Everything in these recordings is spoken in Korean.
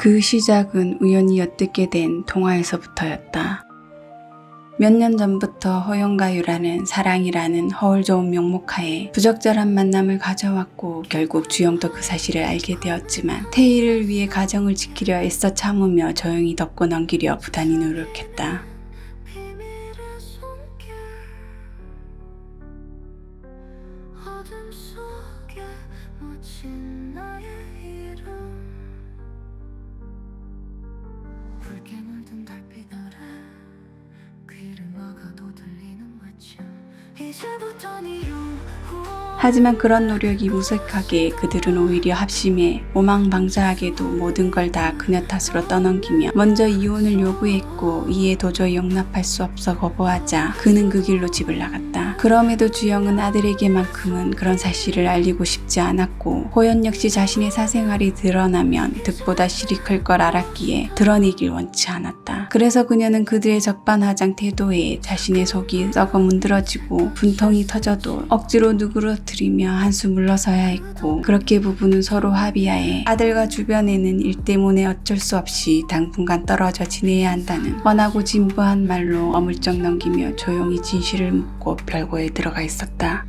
그 시작은 우연히 엿듣게 된 동화에서부터였다. 몇 년 전부터 허용과 유라는 사랑이라는 허울 좋은 명목하에 부적절한 만남을 가져왔고 결국 주영도 그 사실을 알게 되었지만 태희를 위해 가정을 지키려 애써 참으며 조용히 덮고 넘기려 부단히 노력했다. 하지만 그런 노력이 무색하게 그들은 오히려 합심해 오망방자하게도 모든 걸 다 그녀 탓으로 떠넘기며 먼저 이혼을 요구했고 이에 도저히 용납할 수 없어 거부하자 그는 그 길로 집을 나갔다. 그럼에도 주영은 아들에게만큼은 그런 사실을 알리고 싶지 않았고 호연 역시 자신의 사생활이 드러나면 득보다 실이 클 걸 알았기에 드러내길 원치 않았다. 그래서 그녀는 그들의 적반하장 태도에 자신의 속이 썩어 문드러지고 분통이 터져도 억지로 누그러뜨리며 한숨 물러서야 했고 그렇게 부부는 서로 합의하에 아들과 주변에는 일 때문에 어쩔 수 없이 당분간 떨어져 지내야 한다는 뻔하고 진부한 말로 어물쩍 넘기며 조용히 진실을 묻고 별거에 들어가 있었다.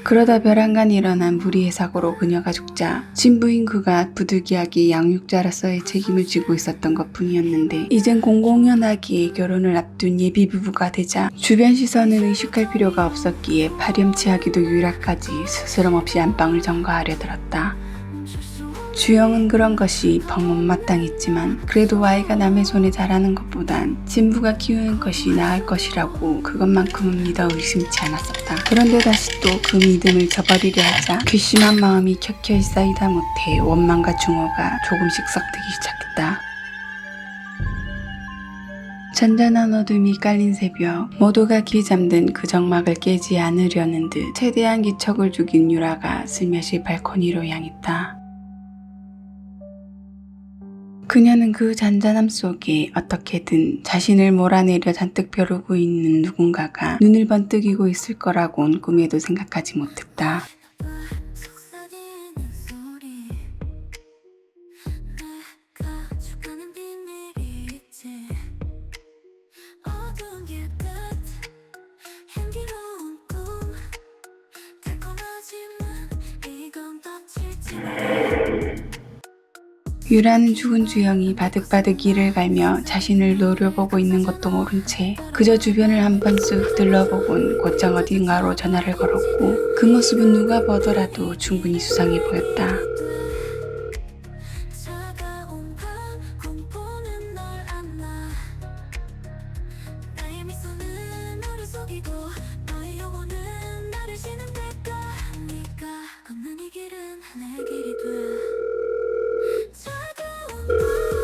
그러다 벼랑간 일어난 불의의 사고로 그녀가 죽자 친부인 그가 부득이하게 양육자로서의 책임을 지고 있었던 것뿐이었는데 이젠 공공연하게 결혼을 앞둔 예비부부가 되자 주변 시선은 의식할 필요가 없었기에 파렴치하기도 유일하까지 스스럼 없이 안방을 점거하려 들었다. 주영은 그런 것이 퍽 못마땅했지만 그래도 아이가 남의 손에 자라는 것보단 진부가 키우는 것이 나을 것이라고 그것만큼은 믿어 의심치 않았었다. 그런데 다시 또 그 믿음을 저버리려 하자 괘씸한 마음이 켜켜이 쌓이다 못해 원망과 중호가 조금씩 섞이기 시작했다. 잔잔한 어둠이 깔린 새벽, 모두가 기 잠든 그 정막을 깨지 않으려는 듯 최대한 기척을 죽인 유라가 슬며시 발코니로 향했다. 그녀는 그 잔잔함 속에 어떻게든 자신을 몰아내려 잔뜩 벼르고 있는 누군가가 눈을 번뜩이고 있을 거라곤 꿈에도 생각하지 못했다. 유라는 죽은 주영이 바득바득 이를 갈며 자신을 노려보고 있는 것도 모른 채 그저 주변을 한번 쓱 둘러보곤 곧장 어딘가로 전화를 걸었고 그 모습은 누가 보더라도 충분히 수상해 보였다.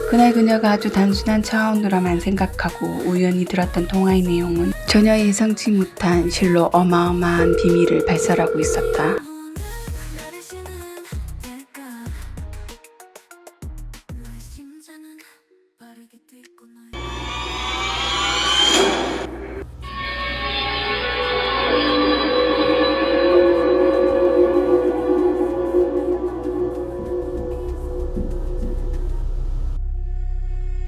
그날 그녀가 아주 단순한 차원으로만 생각하고 우연히 들었던 통화의 내용은 전혀 예상치 못한 실로 어마어마한 비밀을 발설하고 있었다.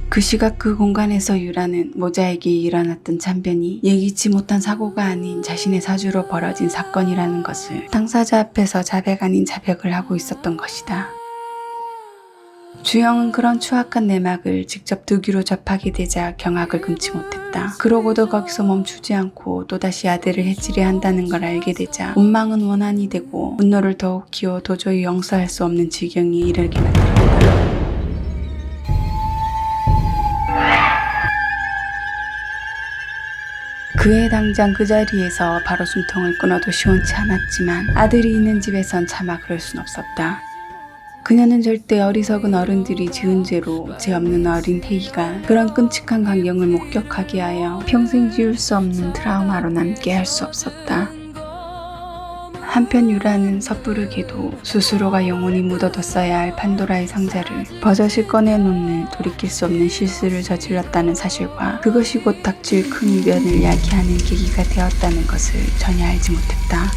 그 시각 그 공간에서 유라는 모자에게 일어났던 참변이 예기치 못한 사고가 아닌 자신의 사주로 벌어진 사건이라는 것을 당사자 앞에서 자백 아닌 자백을 하고 있었던 것이다. 주영은 그런 추악한 내막을 직접 두 귀로 접하게 되자 경악을 금치 못했다. 그러고도 거기서 멈추지 않고 또다시 아들을 해치려 한다는 걸 알게 되자 원망은 원한이 되고 분노를 더욱 키워 도저히 용서할 수 없는 지경에 이르게 만들었다. 그해 당장 그 자리에서 바로 숨통을 끊어도 시원치 않았지만 아들이 있는 집에선 차마 그럴 순 없었다. 그녀는 절대 어리석은 어른들이 지은 죄로 죄 없는 어린 태희가 그런 끔찍한 광경을 목격하게 하여 평생 지울 수 없는 트라우마로 남게 할 수 없었다. 한편 유라는 섣부르게도 스스로가 영원히 묻어뒀어야 할 판도라의 상자를 버젓이 꺼내놓는 돌이킬 수 없는 실수를 저질렀다는 사실과 그것이 곧 닥칠 큰 이변을 야기하는 계기가 되었다는 것을 전혀 알지 못했다.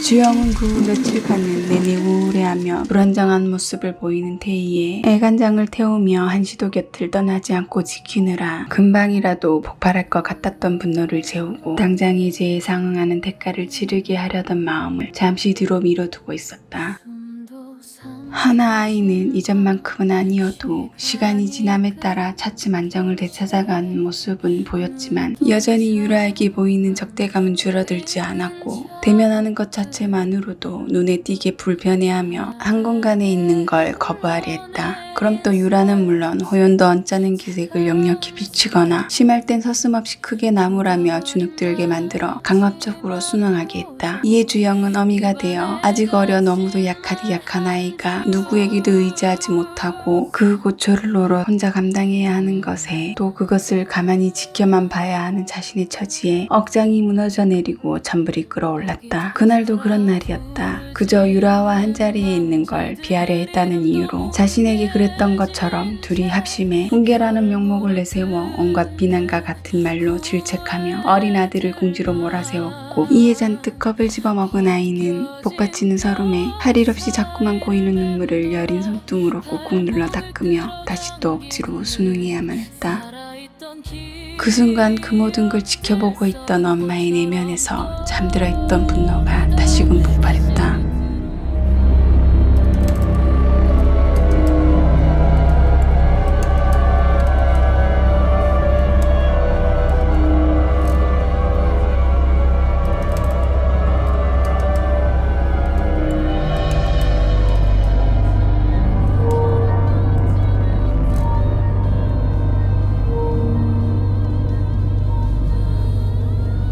주영은 그 후 며칠간은 내내 우울해하며 불안정한 모습을 보이는 태희에 애간장을 태우며 한시도 곁을 떠나지 않고 지키느라 금방이라도 폭발할 것 같았던 분노를 재우고 당장의 죄에 상응하는 대가를 치르게 하려던 마음을 잠시 뒤로 미뤄두고 있었다. 하나 아이는 이전만큼은 아니어도 시간이 지남에 따라 차츰 안정을 되찾아가는 모습은 보였지만 여전히 유라에게 보이는 적대감은 줄어들지 않았고 대면하는 것 자체만으로도 눈에 띄게 불편해하며 한 공간에 있는 걸 거부하려 했다. 그럼 또 유라는 물론 호연도 언짢은 기색을 역력히 비추거나 심할 땐 서슴없이 크게 나무라며 주눅들게 만들어 강압적으로 순응하게 했다. 이에 주영은 어미가 되어 아직 어려 너무도 약하디 약한 아이가 누구에게도 의지하지 못하고 그 고초를 오롯 혼자 감당해야 하는 것에 또 그것을 가만히 지켜만 봐야 하는 자신의 처지에 억장이 무너져 내리고 잔불이 끓어올랐다. 그날도 그런 날이었다. 그저 유라와 한자리에 있는 걸 비하려 했다는 이유로 자신에게 그랬던 것처럼 둘이 합심해 훈계라는 명목을 내세워 온갖 비난과 같은 말로 질책하며 어린 아들을 궁지로 몰아세웠고 이에 잔뜩 컵을 집어먹은 아이는 복받치는 서름에 할 일 없이 자꾸만 고이는 눈물을 여린 손등으로 꾹꾹 눌러 닦으며 다시 또 억지로 순응해야만 했다. 그 순간 그 모든 걸 지켜보고 있던 엄마의 내면에서 잠들어 있던 분노가 다시금 폭발했다.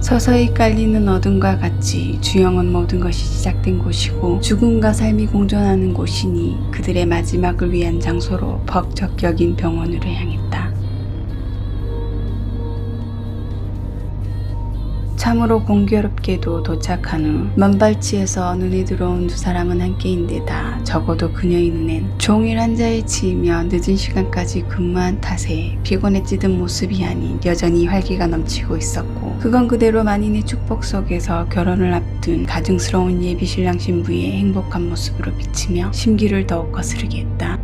서서히 깔리는 어둠과 같이 주영은 모든 것이 시작된 곳이고 죽음과 삶이 공존하는 곳이니 그들의 마지막을 위한 장소로 벅적 여긴 병원으로 향했다. 참으로 공교롭게도 도착한 후 먼발치에서 눈에 들어온 두 사람은 함께인데다 적어도 그녀의 눈엔 종일 한자에 치이며 늦은 시간까지 근무한 탓에 피곤에 찌든 모습이 아닌 여전히 활기가 넘치고 있었고 그건 그대로 만인의 축복 속에서 결혼을 앞둔 가증스러운 예비신랑 신부의 행복한 모습으로 비치며 심기를 더욱 거스르게 했다.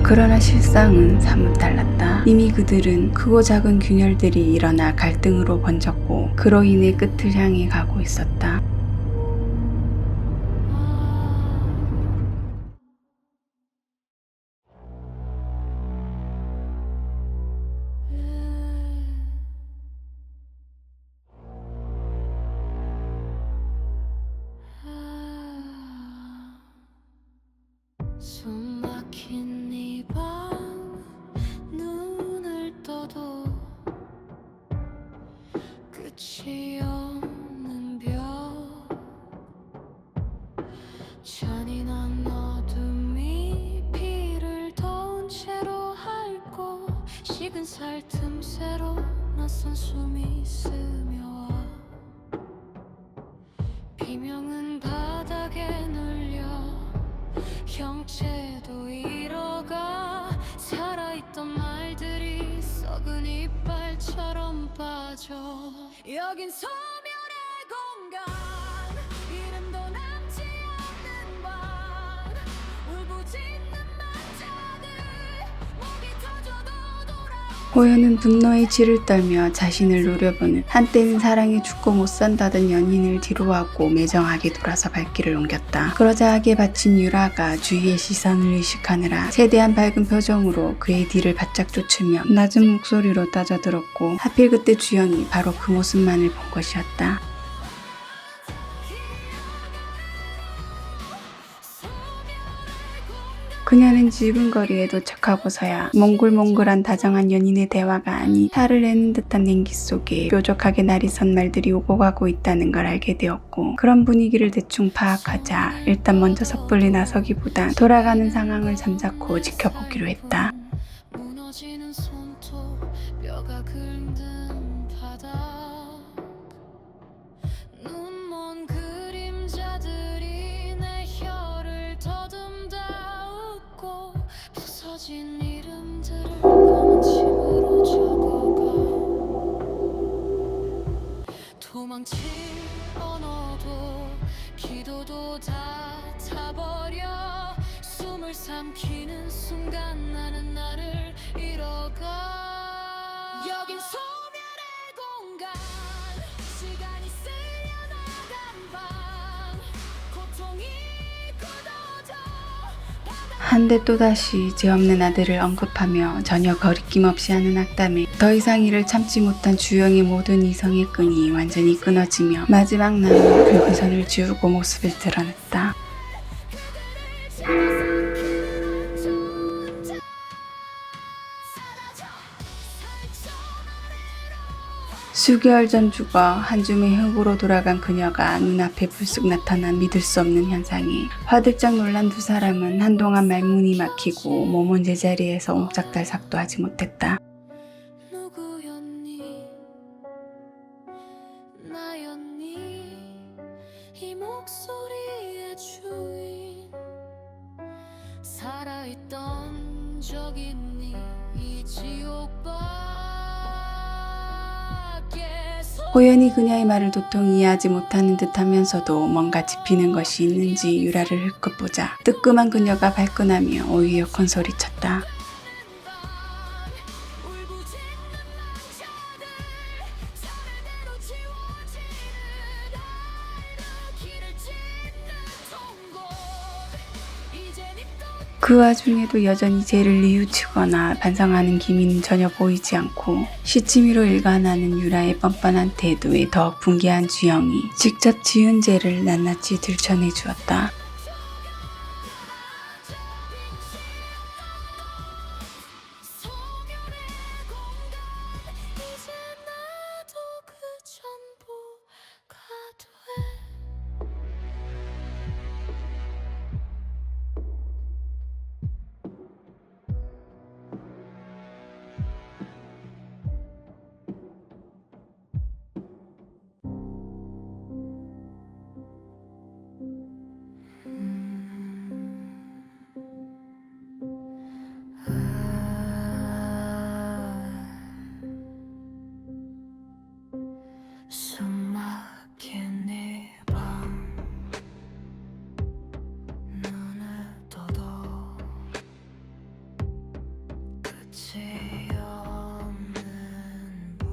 그러나 실상은 사뭇 달랐다. 이미 그들은 크고 작은 균열들이 일어나 갈등으로 번졌고 그로 인해 끝을 향해 가고 있었다. 숨막힌 이 밤 눈을 떠도 끝이 없는 벽 잔인한 어둠이 피를 더운 채로 핥고 식은 살 틈새로 낯선 숨이 스며와 비명은 바닥에 눌려 형체도 잃어가 살아있던 말들이 썩은 이빨처럼 빠져 여긴 소멸의 공간 이름도 남지 않는 밤 울부짖는 만자들 목이 터져도 돌아오 호연은 분노의 질을 떨며 자신을 노려보는 한때는 사랑에 죽고 못 산다던 연인을 뒤로하고 매정하게 돌아서 발길을 옮겼다. 그러자 악에 바친 유라가 주위의 시선을 의식하느라 세대한 밝은 표정으로 그의 뒤를 바짝 쫓으며 낮은 목소리로 따져들었고 하필 그때 주영이 바로 그 모습만을 본 것이었다. 그녀는 지근거리에 도착하고서야 몽글몽글한 다정한 연인의 대화가 아닌 탈을 내는 듯한 냉기 속에 뾰족하게 날이 선 말들이 오고 가고 있다는 걸 알게 되었고 그런 분위기를 대충 파악하자 일단 먼저 섣불리 나서기보다 돌아가는 상황을 잠자코 지켜보기로 했다. 무너지는 손톱 뼈가 긁는 바닥 눈먼 그림자들이 내 혀를 더듬다 웃고 부서진 이름들을 검은 침으로 적어가 말고 다 타버려. 숨을 삼키는 순간 나는 나를 잃어가. 여긴 소멸의 공간, 시간이 쓸려나간 밤, 고통이 굳어져. 한데 또다시 죄 없는 아들을 언급하며 전혀 거리낌 없이 하는 악담에 더 이상 이를 참지 못한 주영의 모든 이성의 끈이 완전히 끊어지며 마지막 남은 붉은 선을 지우고 모습을 드러냈다. 수개월 전 죽어 한 줌의 흙으로 돌아간 그녀가 눈앞에 불쑥 나타난 믿을 수 없는 현상에 화들짝 놀란 두 사람은 한동안 말문이 막히고 몸은 제자리에서 옴짝달싹도 하지 못했다. 누구였니? 나였니? 이 목소리의 주인. 살아있던 적 있니? 이 지옥밖에서. 호연이 그녀의 말을 도통 이해하지 못하는 듯하면서도 뭔가 짚히는 것이 있는지 유라를 흘끗 보자 뜨끔한 그녀가 발끈하며 오히려 큰 소리쳤다. 그 와중에도 여전히 죄를 뉘우치거나 반성하는 기미는 전혀 보이지 않고 시치미로 일관하는 유라의 뻔뻔한 태도에 더 분개한 주영이 직접 지은 죄를 낱낱이 들춰내 주었다. 이제 나도 그 전부가 돼. 숨막힌 이 밤, 눈을 떠도 끝이 없는 법.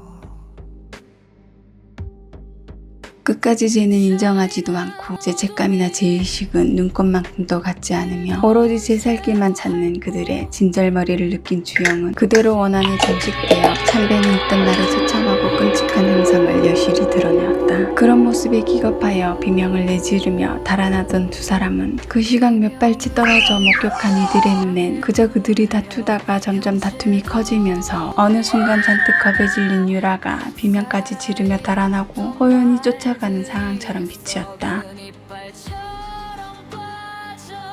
끝까지 죄는 인정하지도 않고 죄책감이나 죄의식은 눈꽃만큼도 갖지 않으며 오로지 제 살 길만 찾는 그들의 진절머리를 느낀 주영은 그대로 원한에 잠식되어 참배는 있던 날을 처참하고 끔찍한 행성을 여실히 드러내었다. 그런 모습에 기겁하여 비명을 내지르며 달아나던 두 사람은 그 시각 몇 발치 떨어져 목격한 이들의 눈엔 그저 그들이 다투다가 점점 다툼이 커지면서 어느 순간 잔뜩 겁에 질린 유라가 비명까지 지르며 달아나고 호연이 쫓아가는 상황처럼 비치었다. 이빨처럼 빠져.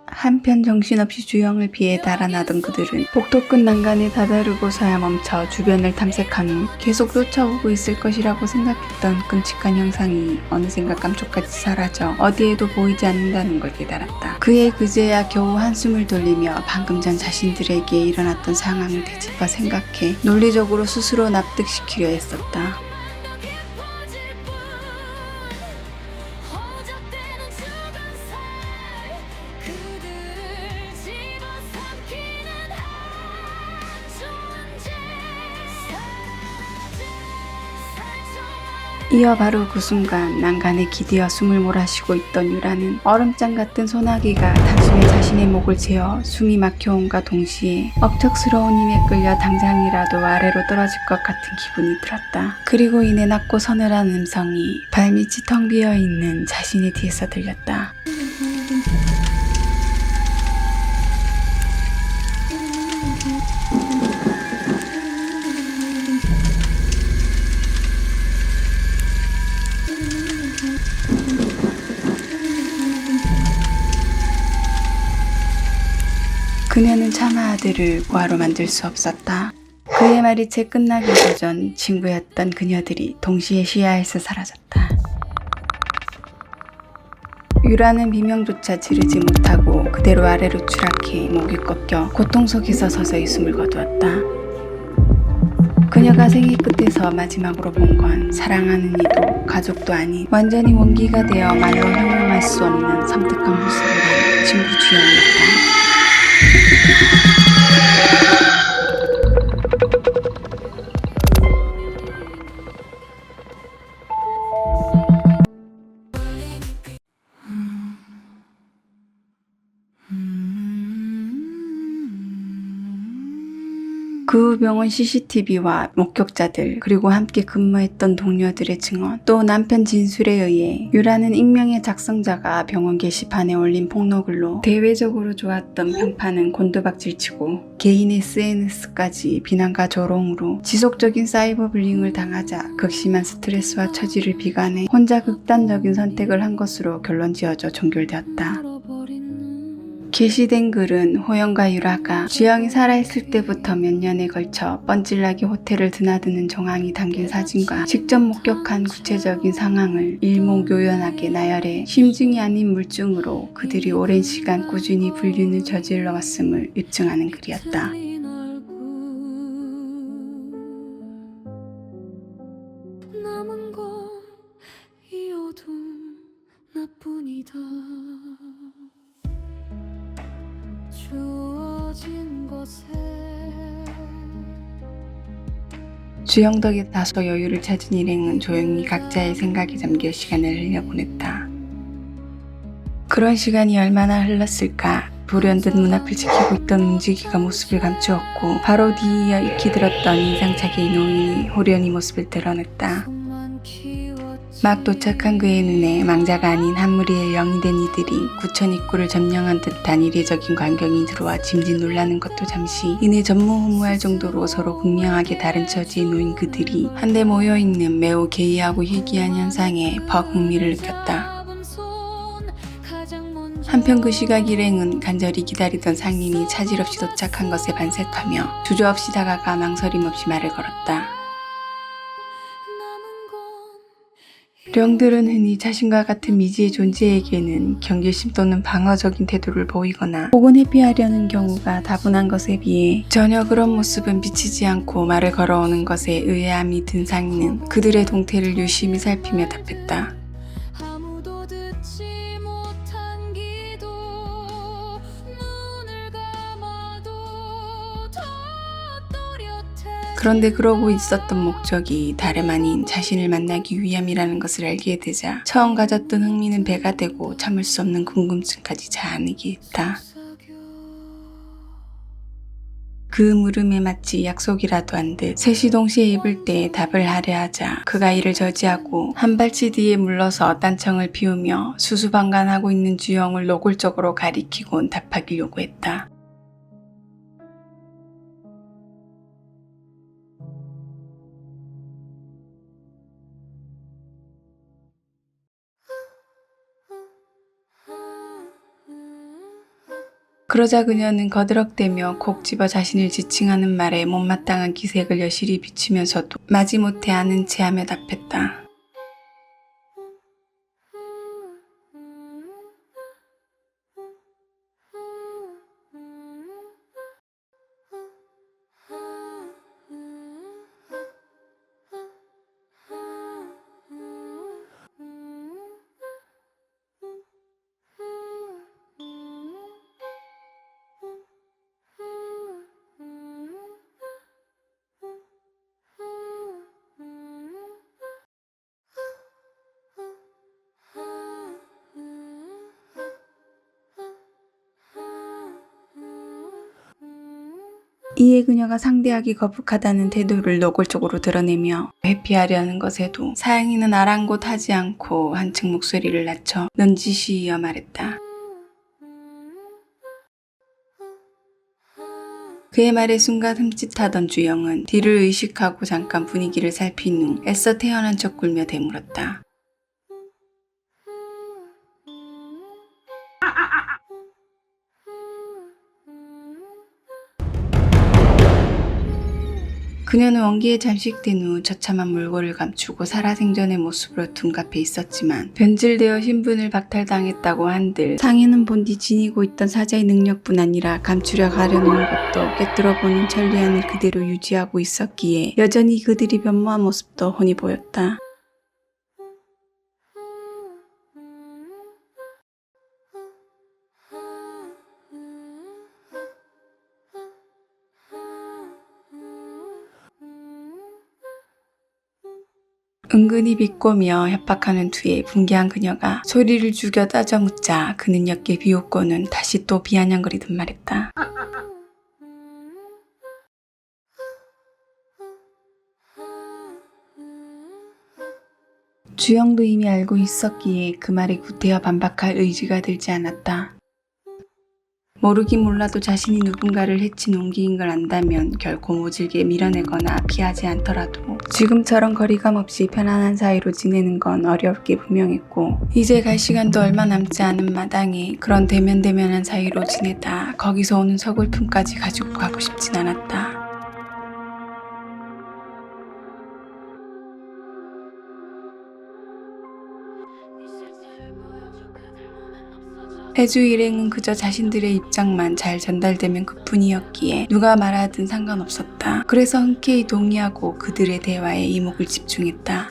한편 정신없이 주영을 피해 달아나던 그들은 복도 끝 난간에 다다르고서야 멈춰 주변을 탐색한 후 계속 쫓아오고 있을 것이라고 생각했던 끔찍한 형상이 어느샌가 감쪽같이 사라져 어디에도 보이지 않는다는 걸 깨달았다. 그의 그제야 겨우 한숨을 돌리며 방금 전 자신들에게 일어났던 상황을 되짚어 생각해 논리적으로 스스로 납득시키려 했었다. 허접대는 주변살, 그들을 집어삼키는 한 존재. 이어 바로 그 순간 난간에 기대어 숨을 몰아쉬고 있던 유라는 얼음장 같은 소나기가 단숨에 자신의 목을 채워 숨이 막혀온과 동시에 억척스러운 힘에 끌려 당장이라도 아래로 떨어질 것 같은 기분이 들었다. 그리고 이내 낮고 서늘한 음성이 발밑이 텅 비어있는 자신의 뒤에서 들렸다. 그녀는 차마 아들을 고아로 만들 수 없었다. 그의 말이 채 끝나기도 전 친구였던 그녀들이 동시에 시야에서 사라졌다. 유라는 비명조차 지르지 못하고 그대로 아래로 추락해 목이 꺾여 고통 속에서 서서히 숨을 거두었다. 그녀가 생애 끝에서 마지막으로 본 건 사랑하는 이도 가족도 아닌 완전히 원기가 되어 말로 형용할 수 없는 섬뜩한 모습을 한 친구 주영이었다. 그 후 병원 CCTV와 목격자들 그리고 함께 근무했던 동료들의 증언 또 남편 진술에 의해 유라는 익명의 작성자가 병원 게시판에 올린 폭로글로 대외적으로 좋았던 평판은 곤두박질치고 개인 SNS까지 비난과 조롱으로 지속적인 사이버 불링을 당하자 극심한 스트레스와 처지를 비관해 혼자 극단적인 선택을 한 것으로 결론지어져 종결되었다. 게시된 글은 호영과 유라가 주영이 살아있을 때부터 몇 년에 걸쳐 뻔질나게 호텔을 드나드는 정황이 담긴 사진과 직접 목격한 구체적인 상황을 일목요연하게 나열해 심증이 아닌 물증으로 그들이 오랜 시간 꾸준히 불륜을 저질러 왔음을 입증하는 글이었다. 남은 건 이 어둠 나뿐이다. 주어진 것에 주영 덕에 다소 여유를 찾은 일행은 조용히 각자의 생각에 잠겨 시간을 흘려보냈다. 그런 시간이 얼마나 흘렀을까? 불현듯 문 앞을 지키고 있던 은지기가 모습을 감추었고 바로 뒤이어 익히 들었던 인상착의 노인이 호련히 모습을 드러냈다. 손만 키웠지. 막 도착한 그의 눈에 망자가 아닌 한 무리의 영이 된 이들이 구천 입구를 점령한 듯한 이례적인 광경이 들어와 짐짓 놀라는 것도 잠시 이내 전무후무할 정도로 서로 극명하게 다른 처지에 놓인 그들이 한데 모여있는 매우 개의하고 희귀한 현상에 퍽 흥미를 느꼈다. 한편 그 시각 일행은 간절히 기다리던 상인이 차질 없이 도착한 것에 반색하며 주저없이 다가가 망설임 없이 말을 걸었다. 령들은 흔히 자신과 같은 미지의 존재에게는 경계심 또는 방어적인 태도를 보이거나 혹은 회피하려는 경우가 다분한 것에 비해 전혀 그런 모습은 비치지 않고 말을 걸어오는 것에 의아함이 든 상인은 그들의 동태를 유심히 살피며 답했다. 아무도 듣지 못한 기도 눈을 감아도 더 또렷해. 그런데 그러고 있었던 목적이 다름 아닌 자신을 만나기 위함이라는 것을 알게 되자 처음 가졌던 흥미는 배가 되고 참을 수 없는 궁금증까지 자아내게 했다. 그 물음에 마치 약속이라도 한 듯 셋이 동시에 입을 때 답을 하려 하자 그가 이를 저지하고 한 발치 뒤에 물러서 딴청을 피우며 수수방관하고 있는 주영을 노골적으로 가리키곤 답하길 요구했다. 그러자 그녀는 거드럭대며 콕 집어 자신을 지칭하는 말에 못마땅한 기색을 여실히 비추면서도 마지못해 아는 체하며 답했다. 이에 그녀가 상대하기 거북하다는 태도를 노골적으로 드러내며 회피하려는 것에도 사양이는 아랑곳하지 않고 한층 목소리를 낮춰 넌지시이어 말했다. 그의 말에 순간 흠칫하던 주영은 뒤를 의식하고 잠깐 분위기를 살핀 후 애써 태어난 척 굴며 되물었다. 그녀는 원기에 잠식된 후 처참한 몰골을 감추고 살아생전의 모습으로 둔갑해 있었지만 변질되어 신분을 박탈당했다고 한들 상인은 본디 지니고 있던 사자의 능력뿐 아니라 감추려 가려놓은 것도 꿰뚫어보는 천리안을 그대로 유지하고 있었기에 여전히 그들이 변모한 모습도 훤히 보였다. 은근히 비꼬며 협박하는 투에 분개한 그녀가 소리를 죽여 따져 묻자 그는 옅게 비웃고는 다시 또 비아냥거리듯 말했다. 주영도 이미 알고 있었기에 그 말에 구태여 반박할 의지가 들지 않았다. 모르긴 몰라도 자신이 누군가를 해친 옹기인 걸 안다면 결코 모질게 밀어내거나 피하지 않더라도 지금처럼 거리감 없이 편안한 사이로 지내는 건 어렵게 분명했고 이제 갈 시간도 얼마 남지 않은 마당에 그런 대면대면한 사이로 지내다 거기서 오는 서글픔까지 가지고 가고 싶진 않았다. 해주 일행은 그저 자신들의 입장만 잘 전달되면 그뿐이었기에 누가 말하든 상관없었다. 그래서 흔쾌히 동의하고 그들의 대화에 이목을 집중했다.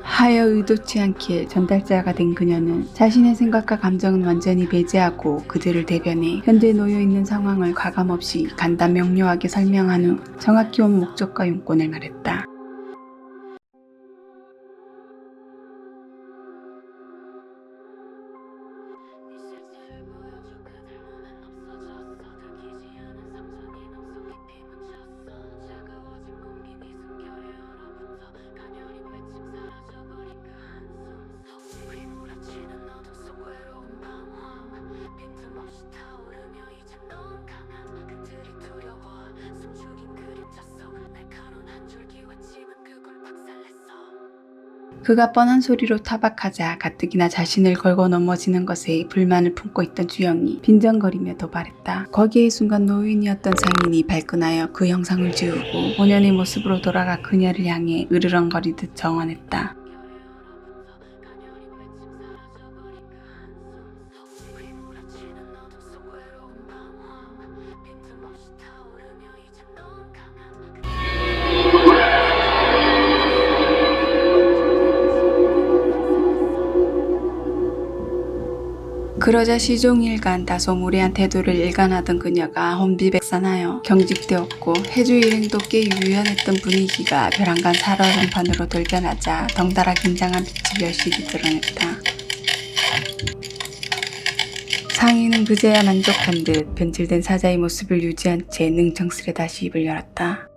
하여 의도치 않게 전달자가 된 그녀는 자신의 생각과 감정은 완전히 배제하고 그들을 대변해 현재 놓여있는 상황을 가감없이 간단 명료하게 설명한 후 정확히 온 목적과 용건을 말했다. 그가 뻔한 소리로 타박하자 가뜩이나 자신을 걸고 넘어지는 것에 불만을 품고 있던 주영이 빈정거리며 도발했다. 거기에 순간 노인이었던 상인이 발끈하여 그 형상을 지우고 본연의 모습으로 돌아가 그녀를 향해 으르렁거리듯 정언했다. 그러자 시종일관 다소 무례한 태도를 일관하던 그녀가 혼비백산하여 경직되었고 해주 일행도 꽤 유연했던 분위기가 벼랑간 살얼음판으로 돌변하자 덩달아 긴장한 빛이 여실히 드러냈다. 상인은 그제야 만족한 듯 변질된 사자의 모습을 유지한 채 능청스레 다시 입을 열었다.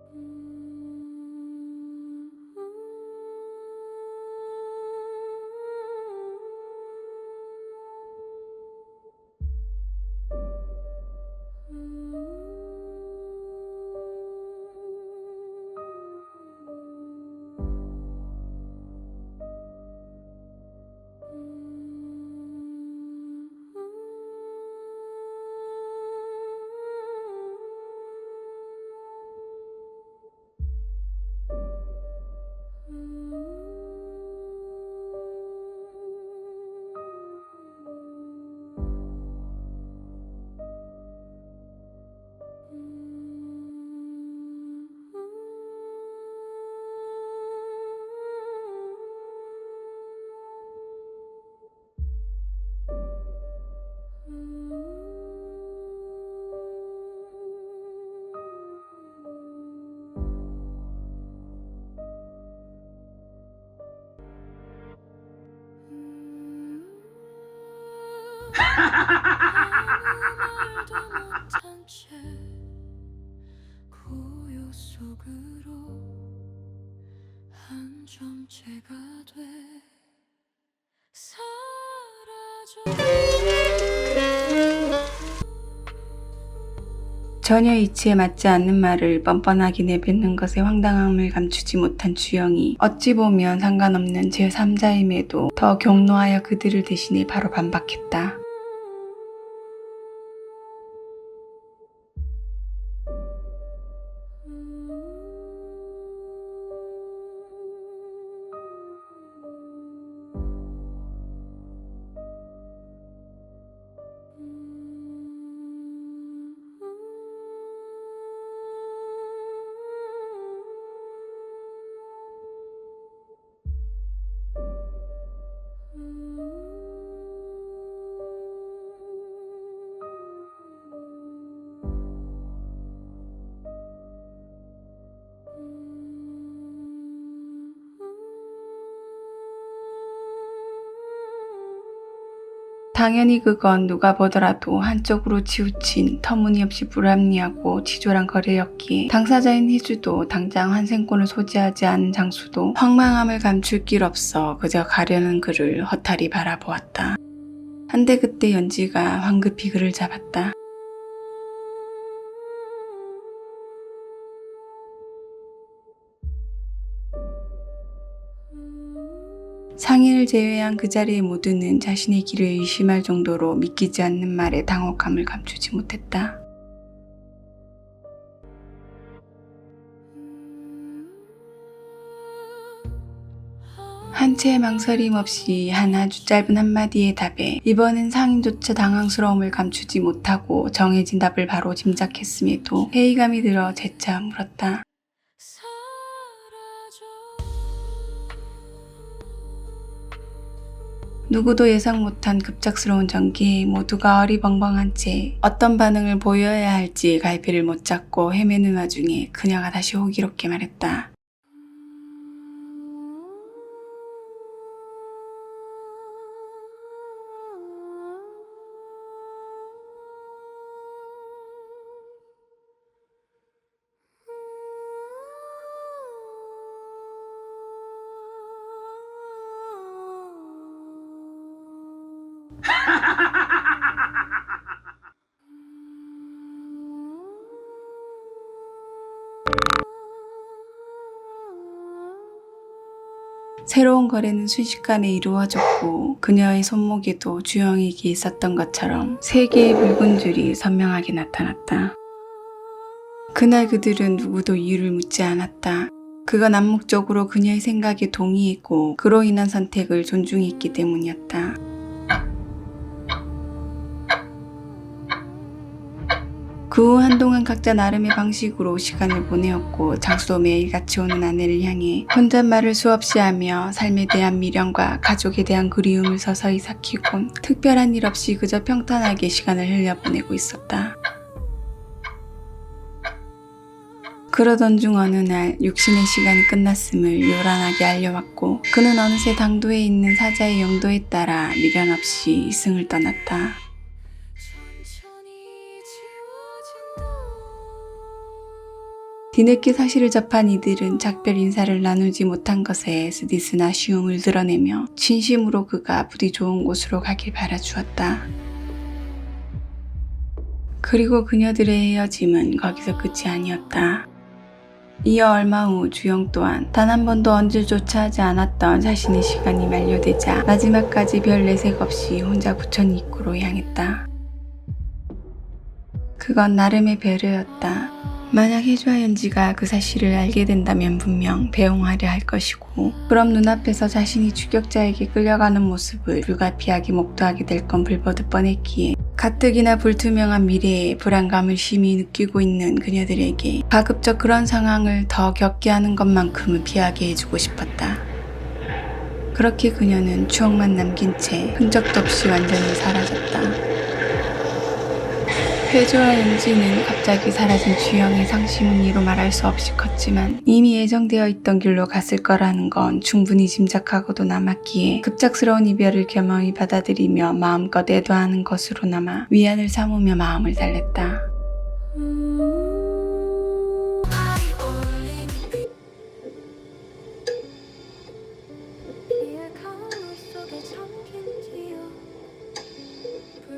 고요 속으로 한 점체가 돼 사라져. 전혀 이치에 맞지 않는 말을 뻔뻔하게 내뱉는 것에 황당함을 감추지 못한 주영이 어찌 보면 상관없는 제3자임에도 더 격노하여 그들을 대신해 바로 반박했다. 당연히 그건 누가 보더라도 한쪽으로 치우친 터무니없이 불합리하고 치졸한 거래였기에 당사자인 희주도 당장 환생권을 소지하지 않은 장수도 황망함을 감출 길 없어 그저 가려는 그를 허탈히 바라보았다. 한데 그때 연지가 황급히 그를 잡았다. 상인을 제외한 그 자리의 모두는 자신의 길을 의심할 정도로 믿기지 않는 말에 당혹함을 감추지 못했다. 한채의 망설임 없이 한 아주 짧은 한마디의 답에 이번엔 상인조차 당황스러움을 감추지 못하고 정해진 답을 바로 짐작했음에도 회의감이 들어 재차 물었다. 누구도 예상 못한 급작스러운 전기에 모두가 어리벙벙한 채 어떤 반응을 보여야 할지 갈피를 못 잡고 헤매는 와중에 그녀가 다시 호기롭게 말했다. 새로운 거래는 순식간에 이루어졌고 그녀의 손목에도 주영이기 있었던 것처럼 세 개의 붉은 줄이 선명하게 나타났다. 그날 그들은 누구도 이유를 묻지 않았다. 그건 암묵적으로 그녀의 생각에 동의했고 그로 인한 선택을 존중했기 때문이었다. 그 후 한동안 각자 나름의 방식으로 시간을 보내었고 장수도 매일 같이 오는 아내를 향해 혼잣말을 수없이 하며 삶에 대한 미련과 가족에 대한 그리움을 서서히 삭히곤 특별한 일 없이 그저 평탄하게 시간을 흘려보내고 있었다. 그러던 중 어느 날 육신의 시간이 끝났음을 요란하게 알려왔고 그는 어느새 당도에 있는 사자의 영도에 따라 미련 없이 이승을 떠났다. 뒤늦게 사실을 접한 이들은 작별 인사를 나누지 못한 것에 스디스나 아쉬움을 드러내며 진심으로 그가 부디 좋은 곳으로 가길 바라주었다. 그리고 그녀들의 헤어짐은 거기서 끝이 아니었다. 이어 얼마 후 주영 또한 단 한 번도 언질조차 하지 않았던 자신의 시간이 만료되자 마지막까지 별 내색 없이 혼자 부천 입구로 향했다. 그건 나름의 배려였다. 만약 혜주와 연지가 그 사실을 알게 된다면 분명 배웅하려 할 것이고 그럼 눈앞에서 자신이 추격자에게 끌려가는 모습을 불가피하게 목도하게 될 건 불보듯 뻔했기에 가뜩이나 불투명한 미래에 불안감을 심히 느끼고 있는 그녀들에게 가급적 그런 상황을 더 겪게 하는 것만큼은 피하게 해주고 싶었다. 그렇게 그녀는 추억만 남긴 채 흔적도 없이 완전히 사라졌다. 혜주와 연지는 갑자기 사라진 주영의 상심은 이루 말할 수 없이 컸지만 이미 예정되어 있던 길로 갔을 거라는 건 충분히 짐작하고도 남았기에 급작스러운 이별을 겸허히 받아들이며 마음껏 애도하는 것으로 남아 위안을 삼으며 마음을 달랬다.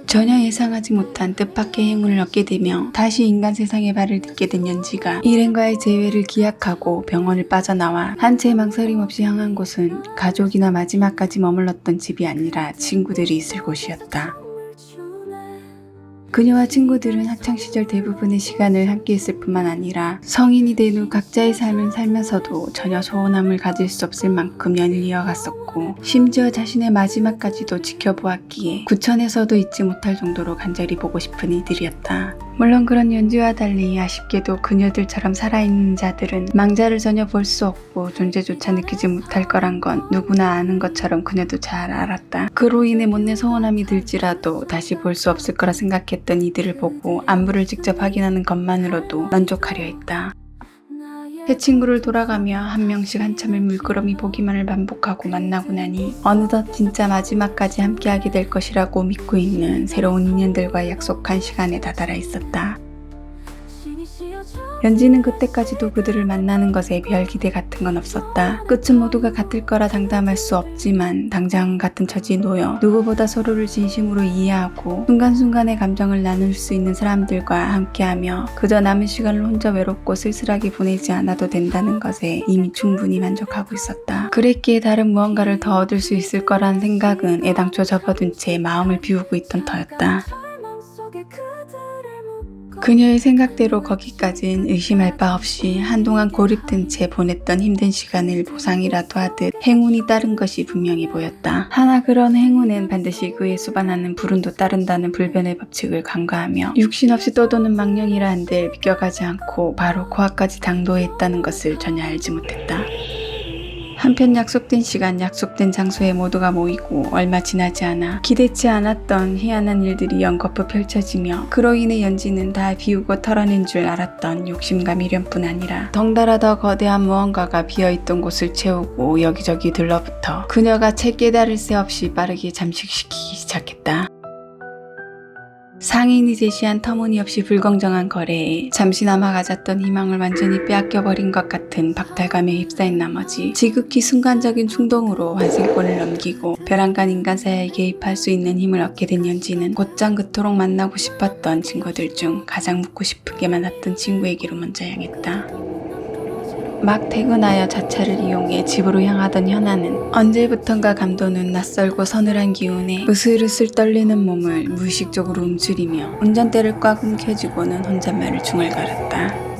전혀 예상하지 못한 뜻밖의 행운을 얻게 되며 다시 인간 세상에 발을 딛게 된 연지가 일행과의 재회를 기약하고 병원을 빠져나와 한채 망설임 없이 향한 곳은 가족이나 마지막까지 머물렀던 집이 아니라 친구들이 있을 곳이었다. 그녀와 친구들은 학창시절 대부분의 시간을 함께 했을 뿐만 아니라 성인이 된 후 각자의 삶을 살면서도 전혀 소원함을 가질 수 없을 만큼 연을 이어갔었고 심지어 자신의 마지막까지도 지켜보았기에 구천에서도 잊지 못할 정도로 간절히 보고 싶은 이들이었다. 물론 그런 연지와 달리 아쉽게도 그녀들처럼 살아있는 자들은 망자를 전혀 볼 수 없고 존재조차 느끼지 못할 거란 건 누구나 아는 것처럼 그녀도 잘 알았다. 그로 인해 못내 소원함이 들지라도 다시 볼 수 없을 거라 생각했던 이들을 보고 안부를 직접 확인하는 것만으로도 만족하려 했다. 새 친구를 돌아가며 한 명씩 한참을 물끄러미 보기만을 반복하고 만나고 나니 어느덧 진짜 마지막까지 함께하게 될 것이라고 믿고 있는 새로운 인연들과 약속한 시간에 다다라 있었다. 연지는 그때까지도 그들을 만나는 것에 별 기대 같은 건 없었다. 끝은 모두가 같을 거라 장담할 수 없지만 당장 같은 처지에 놓여 누구보다 서로를 진심으로 이해하고 순간순간의 감정을 나눌 수 있는 사람들과 함께하며 그저 남은 시간을 혼자 외롭고 쓸쓸하게 보내지 않아도 된다는 것에 이미 충분히 만족하고 있었다. 그랬기에 다른 무언가를 더 얻을 수 있을 거란 생각은 애당초 접어둔 채 마음을 비우고 있던 터였다. 그녀의 생각대로 거기까진 의심할 바 없이 한동안 고립된 채 보냈던 힘든 시간을 보상이라도 하듯 행운이 따른 것이 분명히 보였다. 하나 그런 행운은 반드시 그에 수반하는 불운도 따른다는 불변의 법칙을 간과하며 육신 없이 떠도는 망령이라 한들 비껴가지 않고 바로 코앞까지 당도했다는 것을 전혀 알지 못했다. 한편 약속된 시간, 약속된 장소에 모두가 모이고 얼마 지나지 않아 기대치 않았던 희한한 일들이 연거푸 펼쳐지며 그로 인해 연지는 다 비우고 털어낸 줄 알았던 욕심과 미련뿐 아니라 덩달아 더 거대한 무언가가 비어있던 곳을 채우고 여기저기 들러붙어 그녀가 채 깨달을 새 없이 빠르게 잠식시키기 시작했다. 상인이 제시한 터무니없이 불공정한 거래에 잠시나마 가졌던 희망을 완전히 빼앗겨버린 것 같은 박탈감에 휩싸인 나머지 지극히 순간적인 충동으로 환생권을 넘기고 벼랑간 인간 사이에 개입할 수 있는 힘을 얻게 된 연지는 곧장 그토록 만나고 싶었던 친구들 중 가장 묻고 싶게 만났던 친구에게로 먼저 향했다. 막 퇴근하여 자차를 이용해 집으로 향하던 현아는 언제부턴가 감도는 낯설고 서늘한 기운에 으슬으슬 떨리는 몸을 무의식적으로 움츠리며 운전대를 꽉 움켜쥐고는 혼잣말을 중얼거렸다.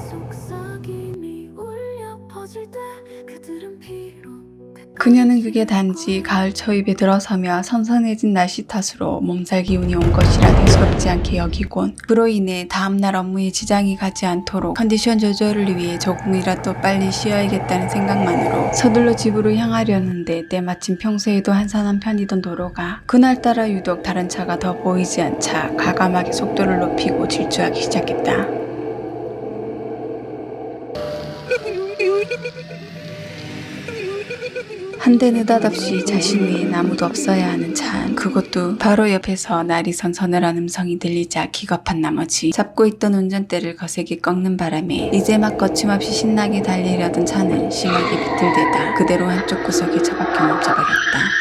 그녀는 그게 단지 가을 초입에 들어서며 선선해진 날씨 탓으로 몸살 기운이 온 것이라 대수롭지 않게 여기곤 그로 인해 다음날 업무에 지장이 가지 않도록 컨디션 조절을 위해 조금이라도 빨리 쉬어야겠다는 생각만으로 서둘러 집으로 향하려는데 때마침 평소에도 한산한 편이던 도로가 그날따라 유독 다른 차가 더 보이지 않자 과감하게 속도를 높이고 질주하기 시작했다. 한데 느닷없이 자신 위엔 아무도 없어야 하는 차, 그것도 바로 옆에서 날이 선서늘한 음성이 들리자 기겁한 나머지 잡고 있던 운전대를 거세게 꺾는 바람에 이제 막 거침없이 신나게 달리려던 차는 심하게 비틀대다 그대로 한쪽 구석에 처박혀 멈춰버렸다.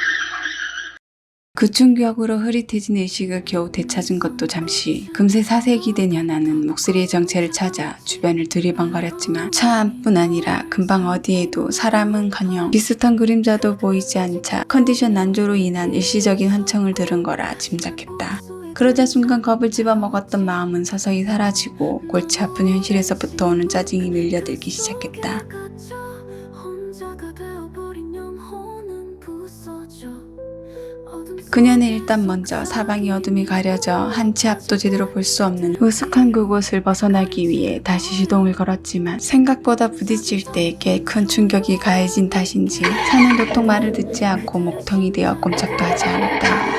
그 충격으로 흐릿해진 의식을 겨우 되찾은 것도 잠시. 금세 사색이 된 현아는 목소리의 정체를 찾아 주변을 두리번거렸지만 차 안뿐 아니라 근방 어디에도 사람은커녕 비슷한 그림자도 보이지 않자 컨디션 난조로 인한 일시적인 환청을 들은 거라 짐작했다. 그러자 순간 겁을 집어먹었던 마음은 서서히 사라지고 골치 아픈 현실에서부터 오는 짜증이 밀려들기 시작했다. 그녀는 일단 먼저 사방이 어둠이 가려져 한 치 앞도 제대로 볼 수 없는 으슥한 그곳을 벗어나기 위해 다시 시동을 걸었지만 생각보다 부딪힐 때 꽤 큰 충격이 가해진 탓인지 차는 도통 말을 듣지 않고 목통이 되어 꼼짝도 하지 않았다.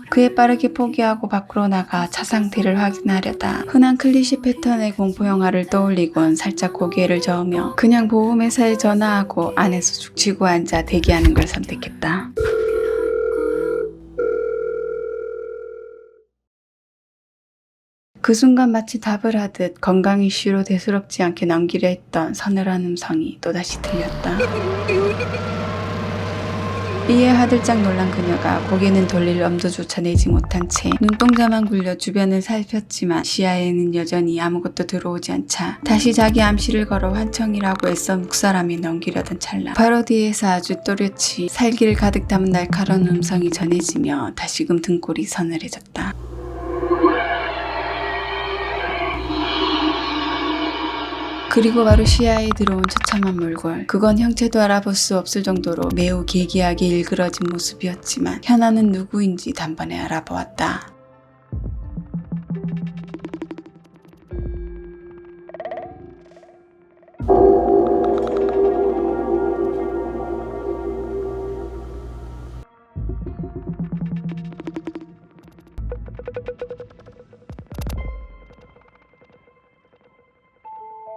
그에 빠르게 포기하고 밖으로 나가 차 상태를 확인하려다 흔한 클리셰 패턴의 공포 영화를 떠올리곤 살짝 고개를 저으며 그냥 보험회사에 전화하고 안에서 죽치고 앉아 대기하는 걸 선택했다. 그 순간 마치 답을 하듯 건강 이슈로 대수롭지 않게 넘기려 했던 서늘한 음성이 또다시 들렸다. 이에 하들짝 놀란 그녀가 고개는 돌릴 엄두조차 내지 못한 채 눈동자만 굴려 주변을 살폈지만 시야에는 여전히 아무것도 들어오지 않자 다시 자기 암시를 걸어 환청이라고 애써 묵살하며 넘기려던 찰나 바로 뒤에서 아주 또렷이 살기를 가득 담은 날카로운 음성이 전해지며 다시금 등골이 서늘해졌다. 그리고 바로 시야에 들어온 처참한 몰골. 그건 형체도 알아볼 수 없을 정도로 매우 기괴하게 일그러진 모습이었지만 현아는 누구인지 단번에 알아보았다.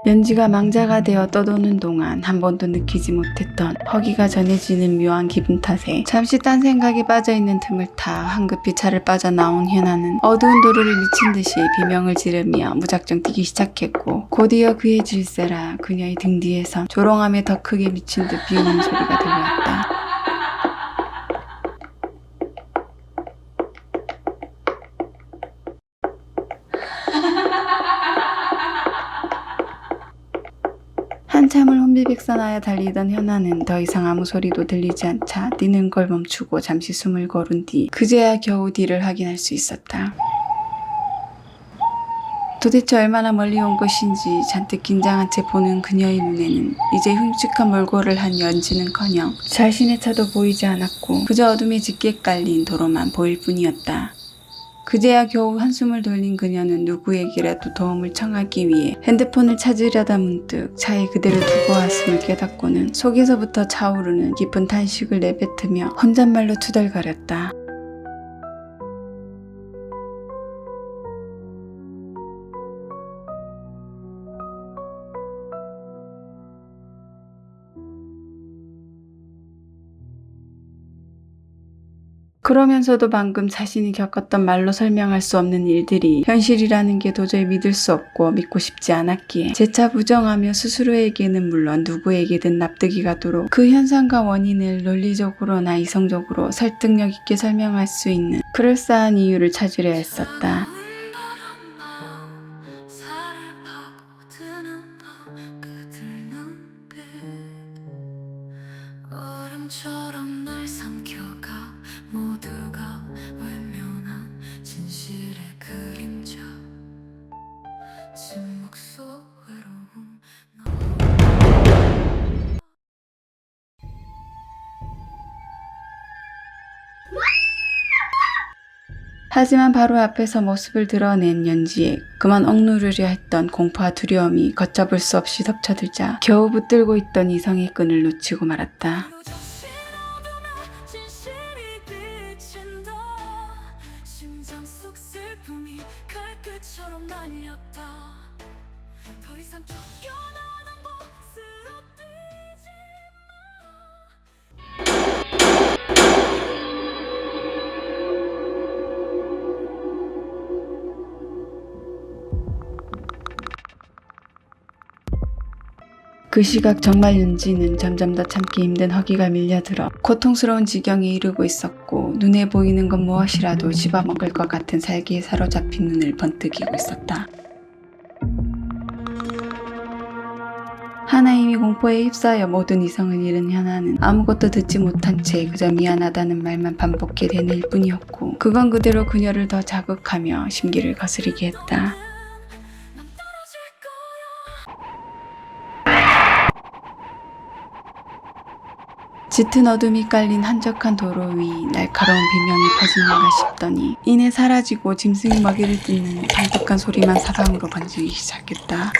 연지가 망자가 되어 떠도는 동안 한 번도 느끼지 못했던 허기가 전해지는 묘한 기분 탓에 잠시 딴 생각에 빠져있는 틈을 타 황급히 차를 빠져나온 현아는 어두운 도로를 미친 듯이 비명을 지르며 무작정 뛰기 시작했고 곧이어 그의 질세라 그녀의 등 뒤에서 조롱함에 더 크게 미친 듯 비우는 소리가 들려왔다. 한참을 혼비백산하여 달리던 현아는 더 이상 아무 소리도 들리지 않자 뛰는 걸 멈추고 잠시 숨을 고른 뒤 그제야 겨우 뒤를 확인할 수 있었다. 도대체 얼마나 멀리 온 것인지 잔뜩 긴장한 채 보는 그녀의 눈에는 이제 흉측한 몰골을 한 연지는커녕 자신의 차도 보이지 않았고 그저 어둠에 짙게 깔린 도로만 보일 뿐이었다. 그제야 겨우 한숨을 돌린 그녀는 누구에게라도 도움을 청하기 위해 핸드폰을 찾으려다 문득 차에 그대로 두고 왔음을 깨닫고는 속에서부터 차오르는 깊은 탄식을 내뱉으며 혼잣말로 투덜거렸다. 그러면서도 방금 자신이 겪었던 말로 설명할 수 없는 일들이 현실이라는 게 도저히 믿을 수 없고 믿고 싶지 않았기에 재차 부정하며 스스로에게는 물론 누구에게든 납득이 가도록 그 현상과 원인을 논리적으로나 이성적으로 설득력 있게 설명할 수 있는 그럴싸한 이유를 찾으려 했었다. 얼음처럼 날 삼켜가 모두가 외면한 진실의 그림자 침묵 속 외로움 하지만 바로 앞에서 모습을 드러낸 연지에 그만 억누르려 했던 공포와 두려움이 걷잡을 수 없이 덮쳐들자 겨우 붙들고 있던 이성의 끈을 놓치고 말았다. 진실이 비친다 심장 속 슬픔이 칼끝처럼 날렸다 더 이상 쫓겨나는 곳으로 뛰지 그 시각 정말 연지는 점점 더 참기 힘든 허기가 밀려들어 고통스러운 지경에 이르고 있었고 눈에 보이는 건 무엇이라도 집어먹을 것 같은 살기에 사로잡힌 눈을 번뜩이고 있었다. 하나님이 공포에 휩싸여 모든 이성을 잃은 현아는 아무것도 듣지 못한 채 그저 미안하다는 말만 반복해 대낼 뿐이었고 그건 그대로 그녀를 더 자극하며 심기를 거스리게 했다. 난 떨어질 거야 짙은 어둠이 깔린 한적한 도로 위 날카로운 비명이 퍼지는가 싶더니 이내 사라지고 짐승이 먹이를 뜯는 단독한 소리만 사방으로 번지기 시작했다.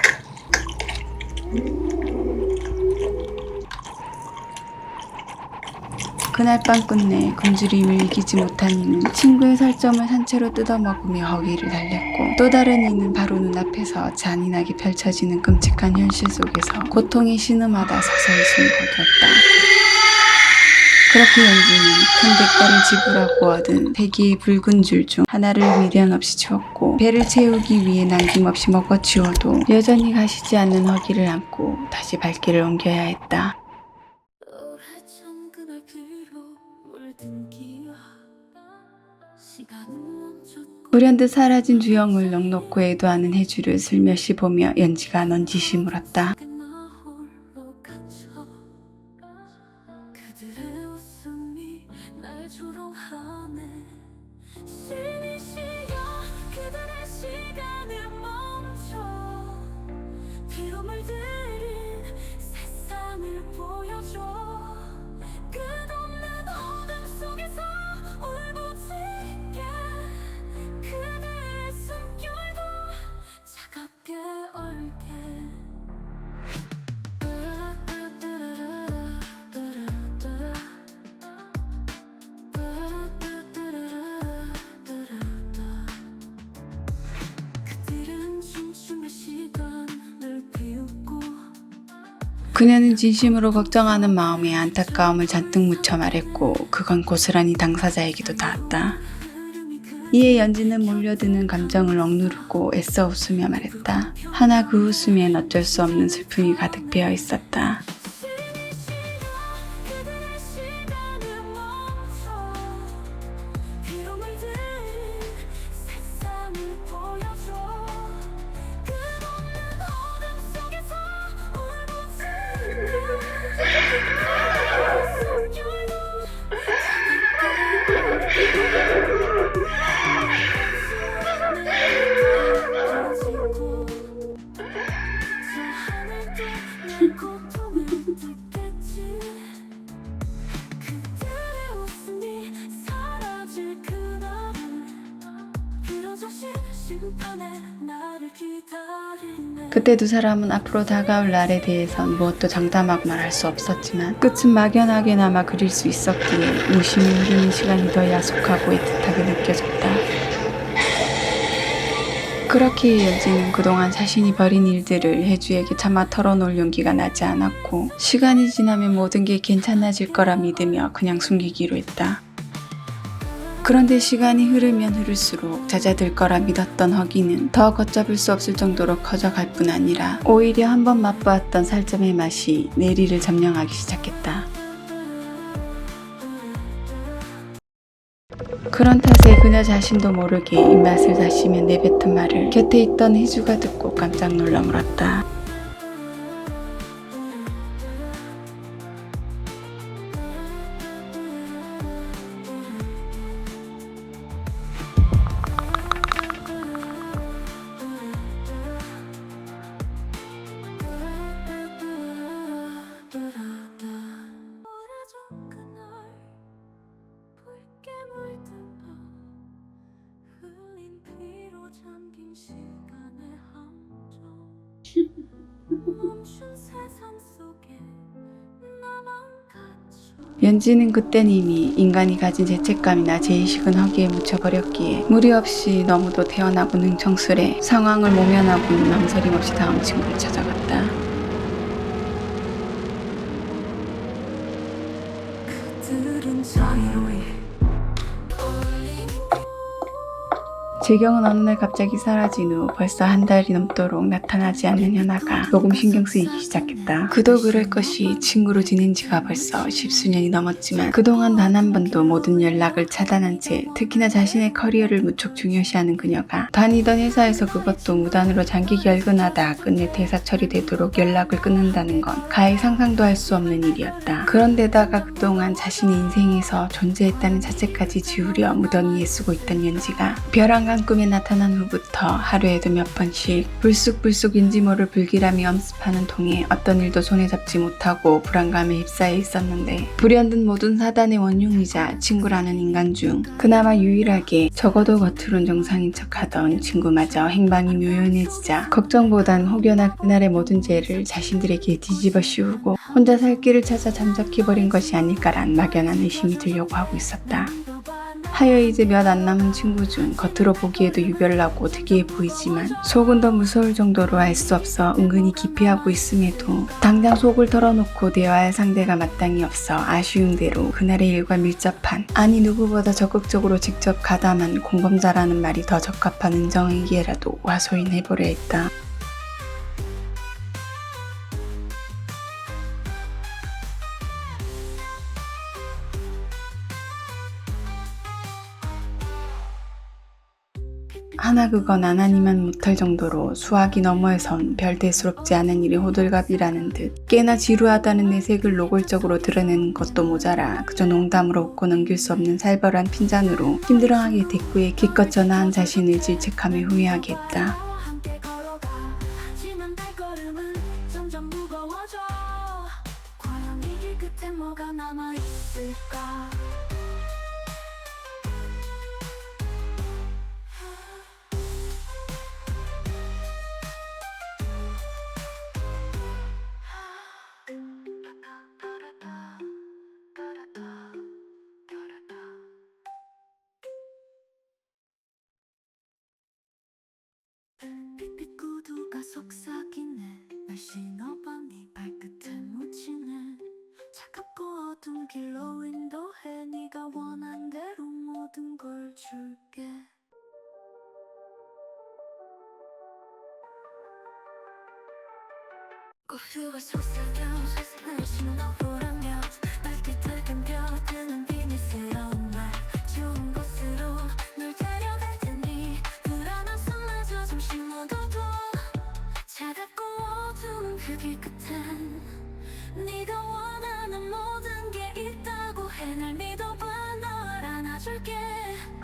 그날 밤 끝내 굶주림을 이기지 못한 이는 친구의 살점을 산채로 뜯어먹으며 허기를 달랬고 또 다른 이는 바로 눈앞에서 잔인하게 펼쳐지는 끔찍한 현실 속에서 고통이 신음하다 서서히 숨을 거두었다. 그렇게 연지는 큰 대가를 지불하고 얻은 3개의 붉은 줄 중 하나를 미련 없이 치웠고 배를 채우기 위해 남김없이 먹어치워도 여전히 가시지 않는 허기를 안고 다시 발길을 옮겨야 했다. 오래전 그날 뒤로 물든 기억 시간은 멈췄고 불현듯 사라진 주영을 넉넉고 애도하는 해주를 슬며시 보며 연지가 넌지시 물었다. 나 홀로 갇혀 그들의 웃음이 날 조롱하네 신이 시여 그들의 시간을 멈춰 피로 물들인 세상을 보여줘 끝없는 어둠 속에서 울부짖게 그대의 숨결도 차갑게 얼게 그녀는 진심으로 걱정하는 마음에 안타까움을 잔뜩 묻혀 말했고 그건 고스란히 당사자에게도 닿았다. 이에 연지는 몰려드는 감정을 억누르고 애써 웃으며 말했다. 하나 그 웃음엔 어쩔 수 없는 슬픔이 가득 배어 있었다. 그들의 시간을 멈춰 뒤로 물든 세상을 보여줘 끝없는 어둠 속에서 울고 저 하늘도 내 고통을 듣겠지 그들의 웃음이 사라질 그날은 그러자신 심판에 나를 기다리네 그때 두 사람은 앞으로 다가올 날에 대해선 무엇도 장담하고 말할 수 없었지만 끝은 막연하게나마 그릴 수 있었기에 무심히 흐르는 시간이 더 야속하고 애틋하게 느껴졌다. 그렇게 연지는 그동안 자신이 벌인 일들을 혜주에게 차마 털어놓을 용기가 나지 않았고 시간이 지나면 모든 게 괜찮아질 거라 믿으며 그냥 숨기기로 했다. 그런데 시간이 흐르면 흐를수록 잦아들 거라 믿었던 허기는 더 걷잡을 수 없을 정도로 커져갈 뿐 아니라 오히려 한번 맛보았던 살점의 맛이 내리를 점령하기 시작했다. 그런 탓에 그녀 자신도 모르게 입맛을 다시며 내뱉은 말을 곁에 있던 혜주가 듣고 깜짝 놀라 물었다. 오래전 그날 붉게 물든 밤 흘린 피로 잠긴 시간의 함정 멈춘 세상 속에 나만 갇혀 연지는 그땐 이미 인간이 가진 죄책감이나 죄의식은 허기에 묻혀버렸기에 무리 없이 너무도 태어나고 능청스레 상황을 모면하고는 망설임 없이 다음 친구를 찾아갔다. 그들은 자유로이 재경은 어느 날 갑자기 사라진 후 벌써 한 달이 넘도록 나타나지 않는 현아가 조금 신경 쓰이기 시작했다. 그도 그럴 것이 친구로 지낸 지가 벌써 10수년이 넘었지만 그동안 단 한 번도 모든 연락을 차단한 채 특히나 자신의 커리어를 무척 중요시하는 그녀가 다니던 회사에서 그것도 무단으로 장기 결근하다 끝내 퇴사 처리되도록 연락을 끊는다는 건 가히 상상도 할 수 없는 일이었다. 그런데다가 그동안 자신의 인생에서 존재했다는 자체까지 지우려 무던히 애쓰고 있던 연지가 벼랑간 꿈에 나타난 후부터 하루에도 몇 번씩 불쑥불쑥 왠지 모를 불길함이 엄습하는 통에 어떤 일도 손에 잡지 못하고 불안감에 휩싸여 있었는데 불현듯 모든 사단의 원흉이자 친구라는 인간 중 그나마 유일하게 적어도 겉으론 정상인 척하던 친구마저 행방이 묘연해지자 걱정보단 혹여나 그날의 모든 죄를 자신들에게 뒤집어 씌우고 혼자 살 길을 찾아 잠적해버린 것이 아닐까란 막연한 의심이 들려고 하고 있었다. 하여 이제 몇 안 남은 친구 중 겉으로 보기에도 유별나고 특이해 보이지만 속은 더 무서울 정도로 알 수 없어 은근히 기피하고 있음에도 당장 속을 털어놓고 대화할 상대가 마땅히 없어 아쉬운 대로 그날의 일과 밀접한 아니 누구보다 적극적으로 직접 가담한 공범자라는 말이 더 적합한 은정에게라도 와소인해보려 했다. 하나 그건 안 하니만 못할 정도로 수학이 너머에선 별 대수롭지 않은 일이 호들갑이라는 듯 꽤나 지루하다는 내색을 노골적으로 드러내는 것도 모자라 그저 농담으로 웃고 넘길 수 없는 살벌한 핀잔으로 힘들어하게 대꾸에 기껏 전화한 자신을 질책하며 후회하게 했다. 함께 걸어가 하지만 발걸음은 점점 무거워져 과연 이 길 끝에 뭐가 남아있을까 줄게. 고수가 속삭여 날 신호보라며 말끝을 감겨드는 비밀스러운 말 좋은 곳으로 널 데려갈 테니 불안한 손마저 잠시 묻어둬. 차갑고 어두운 그 길 끝엔 네가 원하는 모든 게 있다고 해. 날 믿어봐, 널 안아줄게.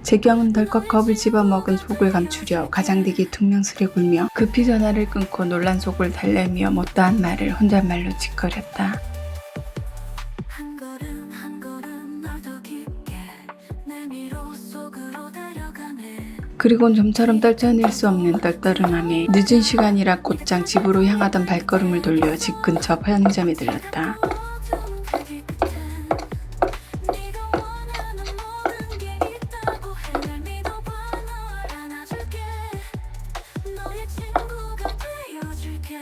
재경은 덜컥 겁을 집어먹은 속을 감추려 가장되게 퉁명스레 굴며 급히 전화를 끊고 놀란 속을 달래며 못다한 말을 혼잣말로 짓거렸다. 한 걸음 한 걸음 널 더 깊게 내미로 속으로 데려가네. 그리곤 좀처럼 떨쳐낼 수 없는 떨떠름함에 늦은 시간이라 곧장 집으로 향하던 발걸음을 돌려 집 근처 편의점에 들렀다. 어두운 그 길 끝엔 네가 원하는 모든 게 있다고 해. 날 믿어봐, 널 안아줄게. 너의 친구가 되어줄게.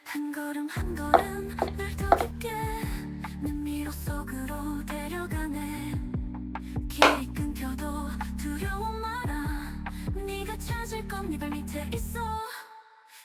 한 걸음 한 걸음 날 더 깊게 내미로 속으로 데려가네. 길이 끊겨도 두려움 마라. 네가 찾을 건 네 발밑에 있어.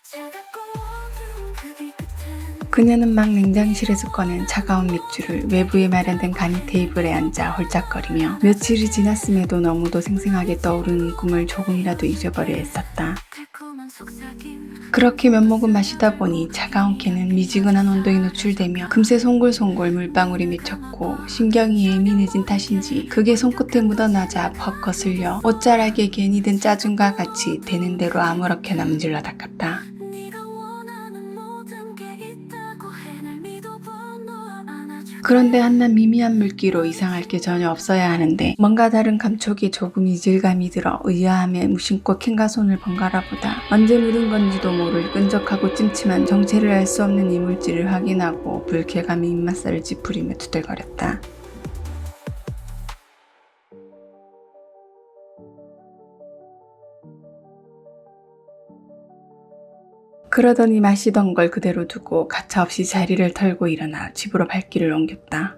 차갑고 어두운 그 길 끝엔 그녀는 막 냉장실에서 꺼낸 차가운 맥주를 외부에 마련된 간이 테이블에 앉아 홀짝거리며 며칠이 지났음에도 너무도 생생하게 떠오르는 꿈을 조금이라도 잊어버려 했었다. 달콤한 속삭임. 그렇게 몇 모금 마시다 보니 차가운 캐는 미지근한 온도에 노출되며 금세 송골송골 물방울이 맺혔고 신경이 예민해진 탓인지 그게 손끝에 묻어나자 퍽 거슬려 옷자락에 괜히 든 짜증과 같이 되는 대로 아무렇게나 문질러 닦았다. 네가 원하는 모든 게 있다고 해. 날 믿어봐, 널 안아줄게. 그런데 한낱 미미한 물기로 이상할 게 전혀 없어야 하는데 뭔가 다른 감촉에 조금 이질감이 들어 의아함에 무심코 캔과 손을 번갈아 보다 언제 묻은 건지도 모를 끈적하고 찜찜한 정체를 알 수 없는 이물질을 확인하고 불쾌감이 입맛살을 찌푸리며 투덜거렸다. 그러더니 마시던 걸 그대로 두고 가차없이 자리를 털고 일어나 집으로 발길을 옮겼다.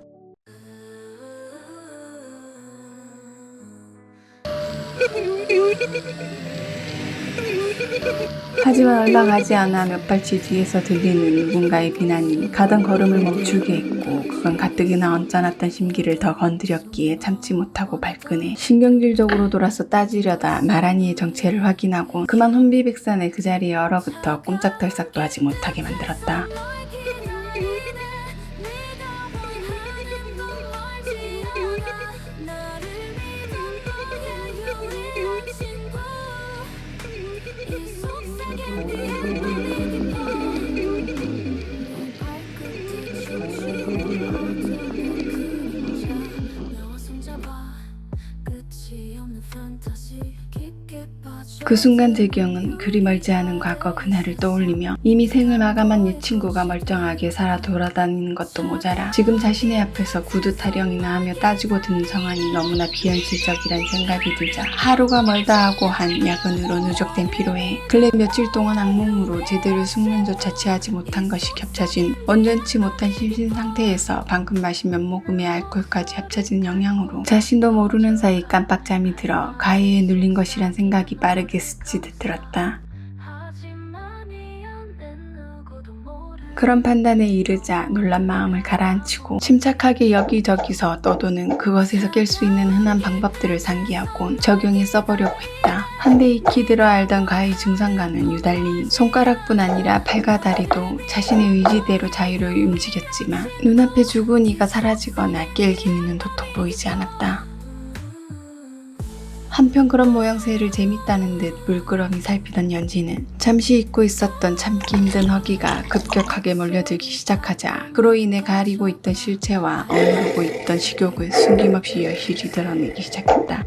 하지만 얼마 가지 않아 몇 발치 뒤에서 들리는 누군가의 비난이 가던 걸음을 멈추게 했고 그건 가뜩이나 얹어놨던 심기를 더 건드렸기에 참지 못하고 발끈해 신경질적으로 돌아서 따지려다 마라니의 정체를 확인하고 그만 혼비백산의 그 자리에 얼어붙어 꼼짝달싹도 하지 못하게 만들었다. 그 순간 재경은 그리 멀지 않은 과거 그날을 떠올리며 이미 생을 마감한 옛 친구가 멀쩡하게 살아 돌아다니는 것도 모자라 지금 자신의 앞에서 구두 타령이나 하며 따지고 드는 상황이 너무나 비현실적이란 생각이 들자 하루가 멀다 하고 한 야근으로 누적된 피로에 근래 며칠 동안 악몽으로 제대로 숙면조차 취하지 못한 것이 겹쳐진 온전치 못한 심신 상태에서 방금 마신 몇 모금의 알코올까지 합쳐진 영향으로 자신도 모르는 사이 깜빡 잠이 들어 가해에 눌린 것이란 생각이 빠르게 스치듯 들었다. 그런 판단에 이르자 놀란 마음을 가라앉히고 침착하게 여기저기서 떠도는 그것에서 깰 수 있는 흔한 방법들을 상기하고 적용해 써보려고 했다. 한데 익히 들어 알던 가해 증상과는 유달리 손가락뿐 아니라 팔과 다리도 자신의 의지대로 자유로이 움직였지만 눈앞에 죽은 이가 사라지거나 깰 기미는 도통 보이지 않았다. 한편 그런 모양새를 재밌다는 듯 물끄러미 살피던 연지는 잠시 잊고 있었던 참기 힘든 허기가 급격하게 몰려들기 시작하자 그로 인해 가리고 있던 실체와 어무르고 있던 식욕을 숨김없이 여실히 드러내기 시작했다.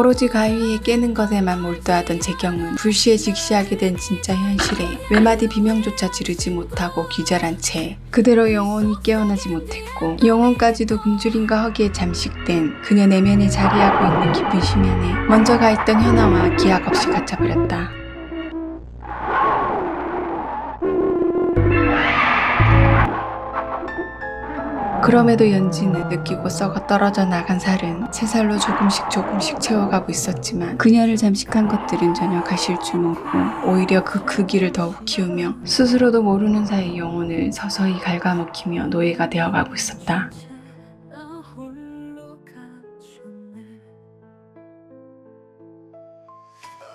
오로지 가위에 깨는 것에만 몰두하던 재경은 불시에 직시하게 된 진짜 현실에 외마디 비명조차 지르지 못하고 기절한 채 그대로 영혼이 깨어나지 못했고 영혼까지도 굶주림과 허기에 잠식된 그녀 내면에 자리하고 있는 깊은 심연에 먼저 가 있던 현아와 기약 없이 갇혀버렸다. 그럼에도 연지는 느끼고 썩어 떨어져 나간 살은 새 살로 조금씩 채워가고 있었지만 그녀를 잠식한 것들은 전혀 가실 줄 모르고 오히려 그 크기를 더욱 키우며 스스로도 모르는 사이 영혼을 서서히 갉아먹히며 노예가 되어가고 있었다. 나 홀로 갇혔네.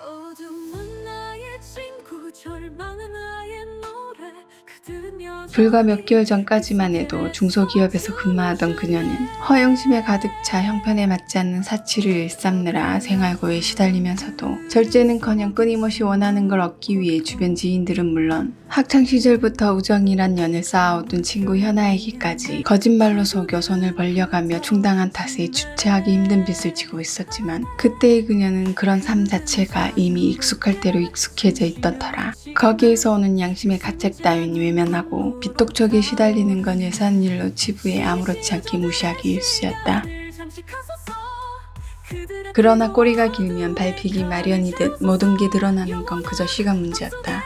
어둠은 나의 친구, 절망은 나의 노래. 그들은 여전히 불과 몇 개월 전까지만 해도 중소기업에서 근무하던 그녀는 허영심에 가득 차 형편에 맞지 않는 사치를 일삼느라 생활고에 시달리면서도 절제는커녕 끊임없이 원하는 걸 얻기 위해 주변 지인들은 물론 학창시절부터 우정이란 연을 쌓아오던 친구 현아에게까지 거짓말로 속여 손을 벌려가며 충당한 탓에 주체하기 힘든 빚을 지고 있었지만 그때의 그녀는 그런 삶 자체가 이미 익숙할 대로 익숙해져 있던 터라 거기에서 오는 양심의 가책 따윈 외면하고 빚독촉에 시달리는 건 예산 일로 치부에 아무렇지 않게 무시하기 일쑤였다. 그러나 꼬리가 길면 밟히기 마련이듯 모든 게 드러나는 건 그저 시간 문제였다.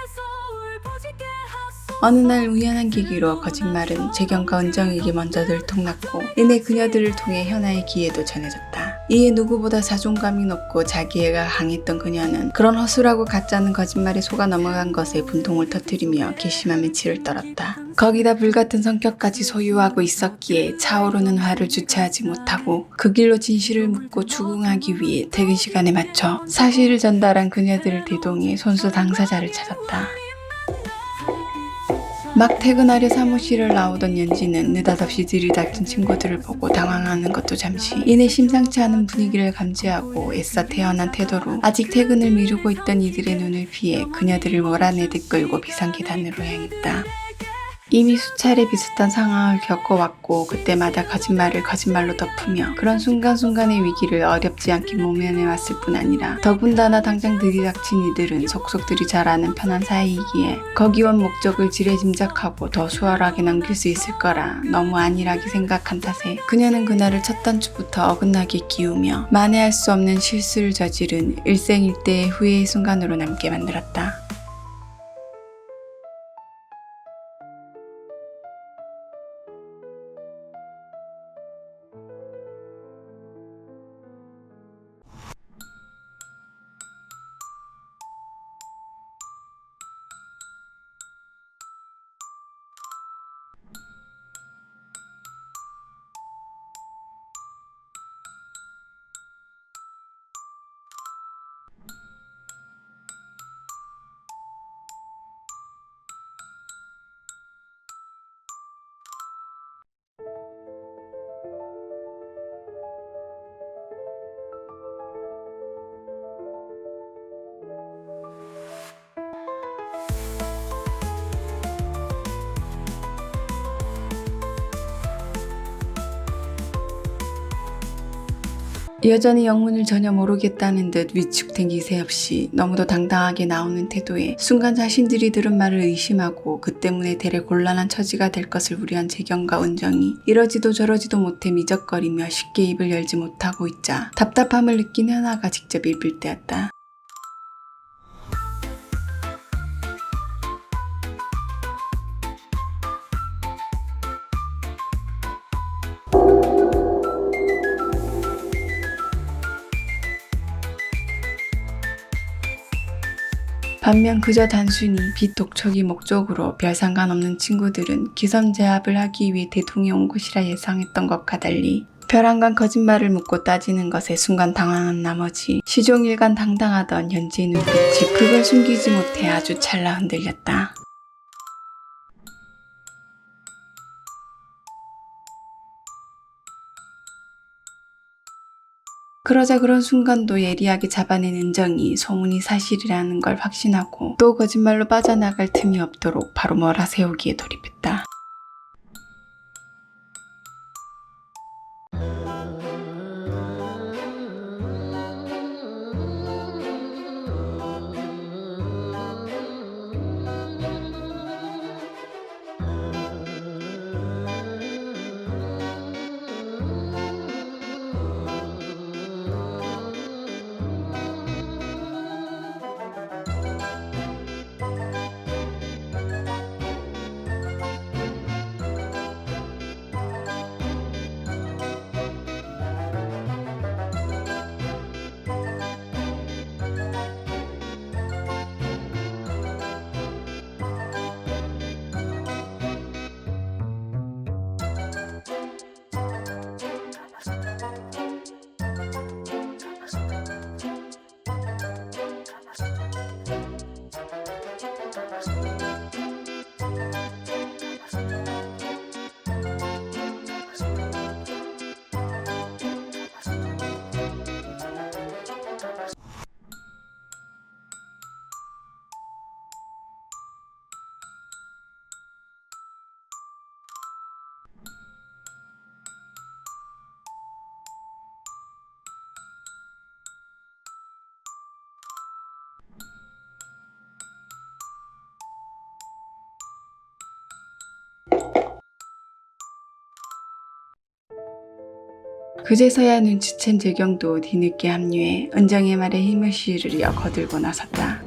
어느 날 우연한 계기로 거짓말은 재경과 은정에게 먼저 들통났고 이내 그녀들을 통해 현아의 귀에도 전해졌다. 이에 누구보다 자존감이 높고 자기애가 강했던 그녀는 그런 허술하고 가짜는 거짓말에 속아 넘어간 것에 분통을 터뜨리며 괘씸한 매치를 떨었다. 거기다 불같은 성격까지 소유하고 있었기에 차오르는 화를 주체하지 못하고 그 길로 진실을 묻고 추궁하기 위해 퇴근 시간에 맞춰 사실을 전달한 그녀들을 대동해 손수 당사자를 찾았다. 막 퇴근하려 사무실을 나오던 연지는 느닷없이 들이닥친 친구들을 보고 당황하는 것도 잠시 이내 심상치 않은 분위기를 감지하고 애써 태어난 태도로 아직 퇴근을 미루고 있던 이들의 눈을 피해 그녀들을 몰아내듯 끌고 비상계단으로 향했다. 이미 수차례 비슷한 상황을 겪어왔고 그때마다 거짓말을 거짓말로 덮으며 그런 순간순간의 위기를 어렵지 않게 모면해왔을 뿐 아니라 더군다나 당장 들이닥친 이들은 속속들이 잘 아는 편한 사이이기에 거기 온 목적을 지레 짐작하고 더 수월하게 넘길 수 있을 거라 너무 안일하게 생각한 탓에 그녀는 그날을 첫 단추부터 어긋나게 끼우며 만회할 수 없는 실수를 저지른 일생일대의 후회의 순간으로 남게 만들었다. 여전히 영문을 전혀 모르겠다는 듯 위축된 기세 없이 너무도 당당하게 나오는 태도에 순간 자신들이 들은 말을 의심하고 그 때문에 대래 곤란한 처지가 될 것을 우려한 재경과 은정이 이러지도 저러지도 못해 미적거리며 쉽게 입을 열지 못하고 있자 답답함을 느낀 현아가 직접 입을 때였다. 반면 그저 단순히 빚 독촉이 목적으로 별 상관없는 친구들은 기선제압을 하기 위해 대동해 온 것이라 예상했던 것과 달리 벼랑간 거짓말을 묻고 따지는 것에 순간 당황한 나머지 시종일관 당당하던 연지의 눈빛이 그걸 숨기지 못해 아주 찰나 흔들렸다. 그러자 그런 순간도 예리하게 잡아낸 은정이 소문이 사실이라는 걸 확신하고 또 거짓말로 빠져나갈 틈이 없도록 바로 몰아세우기에 돌입했다. 그제서야 눈치챈 재경도 뒤늦게 합류해 은정의 말에 힘을 실으려 거들고 나섰다.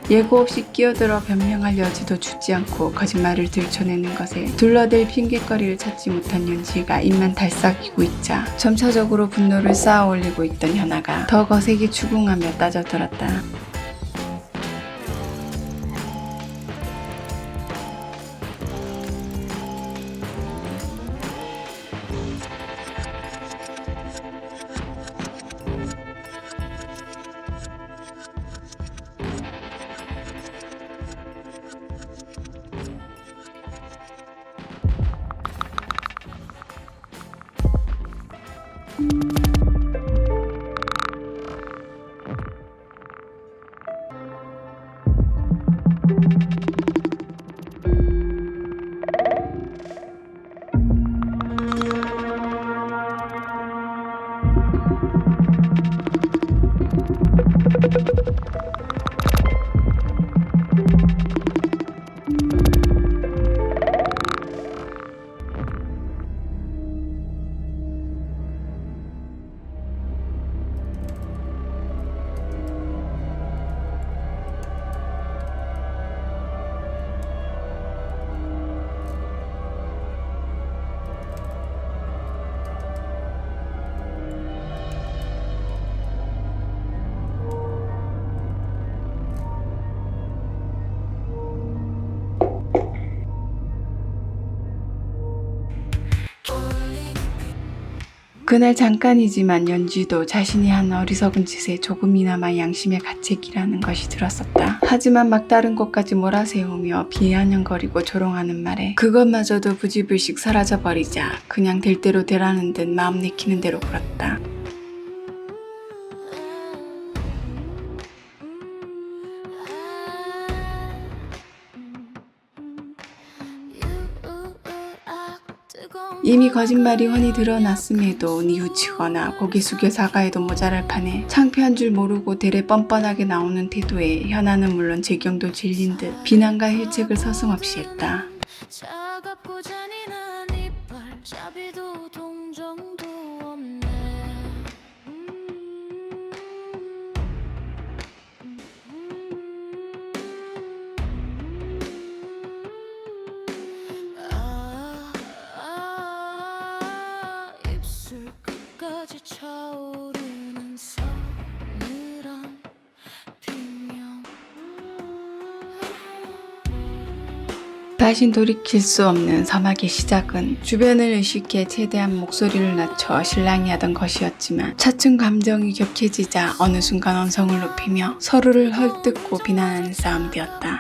예고 없이 끼어들어 변명할 여지도 주지 않고 거짓말을 들춰내는 것에 둘러댈 핑곗거리를 찾지 못한 연지가 입만 달싹이고 있자 점차적으로 분노를 쌓아 올리고 있던 현아가 더 거세게 추궁하며 따져들었다. 그날 잠깐이지만 연지도 자신이 한 어리석은 짓에 조금이나마 양심의 가책이라는 것이 들었었다. 하지만 막다른 곳까지 몰아세우며 비아냥거리고 조롱하는 말에 그것마저도 부지불식 사라져버리자 그냥 될 대로 되라는 듯 마음 내키는 대로 굴었다. 이미 거짓말이 훤히 드러났음에도 뉘우치거나 고개 숙여 사과해도 모자랄 판에 창피한 줄 모르고 대래 뻔뻔하게 나오는 태도에 현아는 물론 재경도 질린 듯 비난과 힐책을 서슴없이 했다. 차갑고 잔인한 이빨 자비도 동정도 없네. 입술 끝까지 차오르는 서늘한 비명. 다신 돌이킬 수 없는 서막의 시작은 주변을 의식해 최대한 목소리를 낮춰 실랑이 하던 것이었지만 차츰 감정이 격해지자 어느 순간 언성을 높이며 서로를 헐뜯고 비난하는 싸움이 되었다.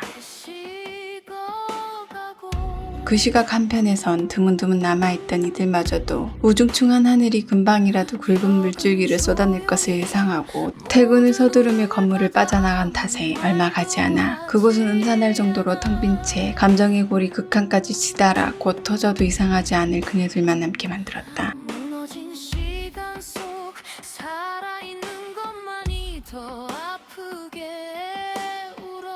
그 시각 한편에선 드문드문 남아있던 이들마저도 우중충한 하늘이 금방이라도 굵은 물줄기를 쏟아낼 것을 예상하고 퇴근을 서두르며 건물을 빠져나간 탓에 얼마 가지 않아 그곳은 음산할 정도로 텅 빈 채 감정의 골이 극한까지 치달아 곧 터져도 이상하지 않을 그녀들만 남게 만들었다. 무너진 시간 속 살아있는 것만이 더 아프게 울어.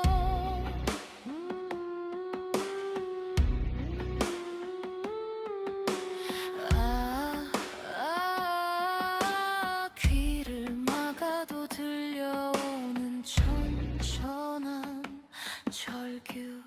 귀를 막아도 들려오는 천천한 절규.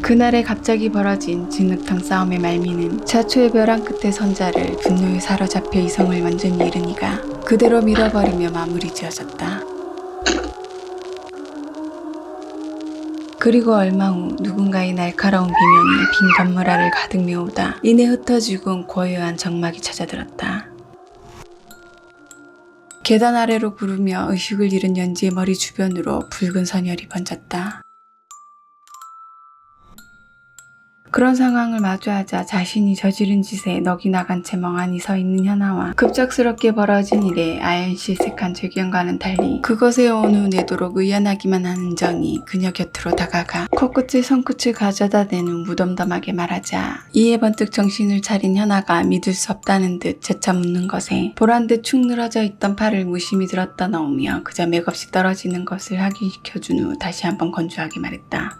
그날에 갑자기 벌어진 진흙탕 싸움의 말미는 자초의 벼랑 끝에 선자를 분노에 사로잡혀 이성을 완전히 잃은 이가 그대로 밀어버리며 마무리 지어졌다. 그리고 얼마 후 누군가의 날카로운 비명이 빈 건물 안을 가득 메우다 이내 흩어지고 고요한 정막이 찾아들었다. 계단 아래로 구르며 의식을 잃은 연지의 머리 주변으로 붉은 선혈이 번졌다. 그런 상황을 마주하자 자신이 저지른 짓에 넋이 나간 채 멍하니 서 있는 현아와 급작스럽게 벌어진 일에 아연실색한 재경과는 달리 그것에 온 후 내도록 의연하기만 한 은정이 그녀 곁으로 다가가 코끝에 손끝을 가져다 대는 무덤덤하게 말하자 이에 번뜩 정신을 차린 현아가 믿을 수 없다는 듯 재차 묻는 것에 보란듯 축 늘어져 있던 팔을 무심히 들었다 놓으며 그저 맥없이 떨어지는 것을 확인시켜준 후 다시 한번 건조하게 말했다.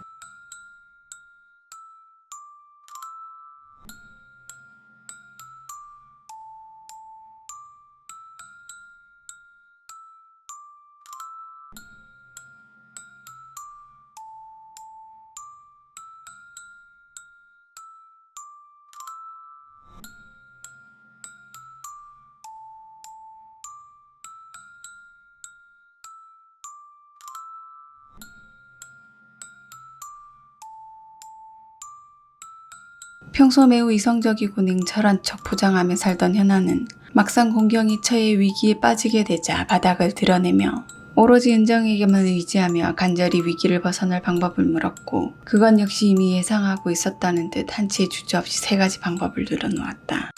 평소 매우 이성적이고 냉철한 척 포장하며 살던 현아는 막상 공경이 처해 위기에 빠지게 되자 바닥을 드러내며 오로지 은정에게만 의지하며 간절히 위기를 벗어날 방법을 물었고 그건 역시 이미 예상하고 있었다는 듯 한치의 주저없이 3가지 방법을 늘어놓았다.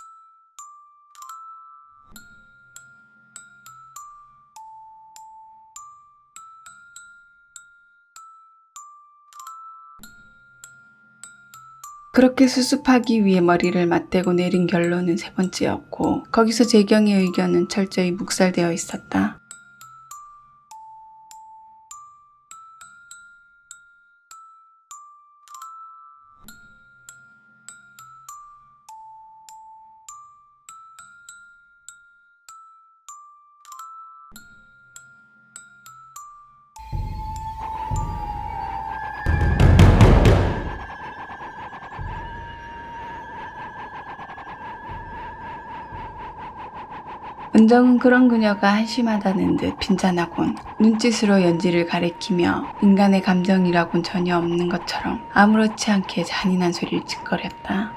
그렇게 수습하기 위해 머리를 맞대고 내린 결론은 3번째였고 거기서 재경의 의견은 철저히 묵살되어 있었다. 은정은 그런 그녀가 한심하다는 듯 빈잔하곤 눈짓으로 연지를 가리키며 인간의 감정이라곤 전혀 없는 것처럼 아무렇지 않게 잔인한 소리를 짓거렸다.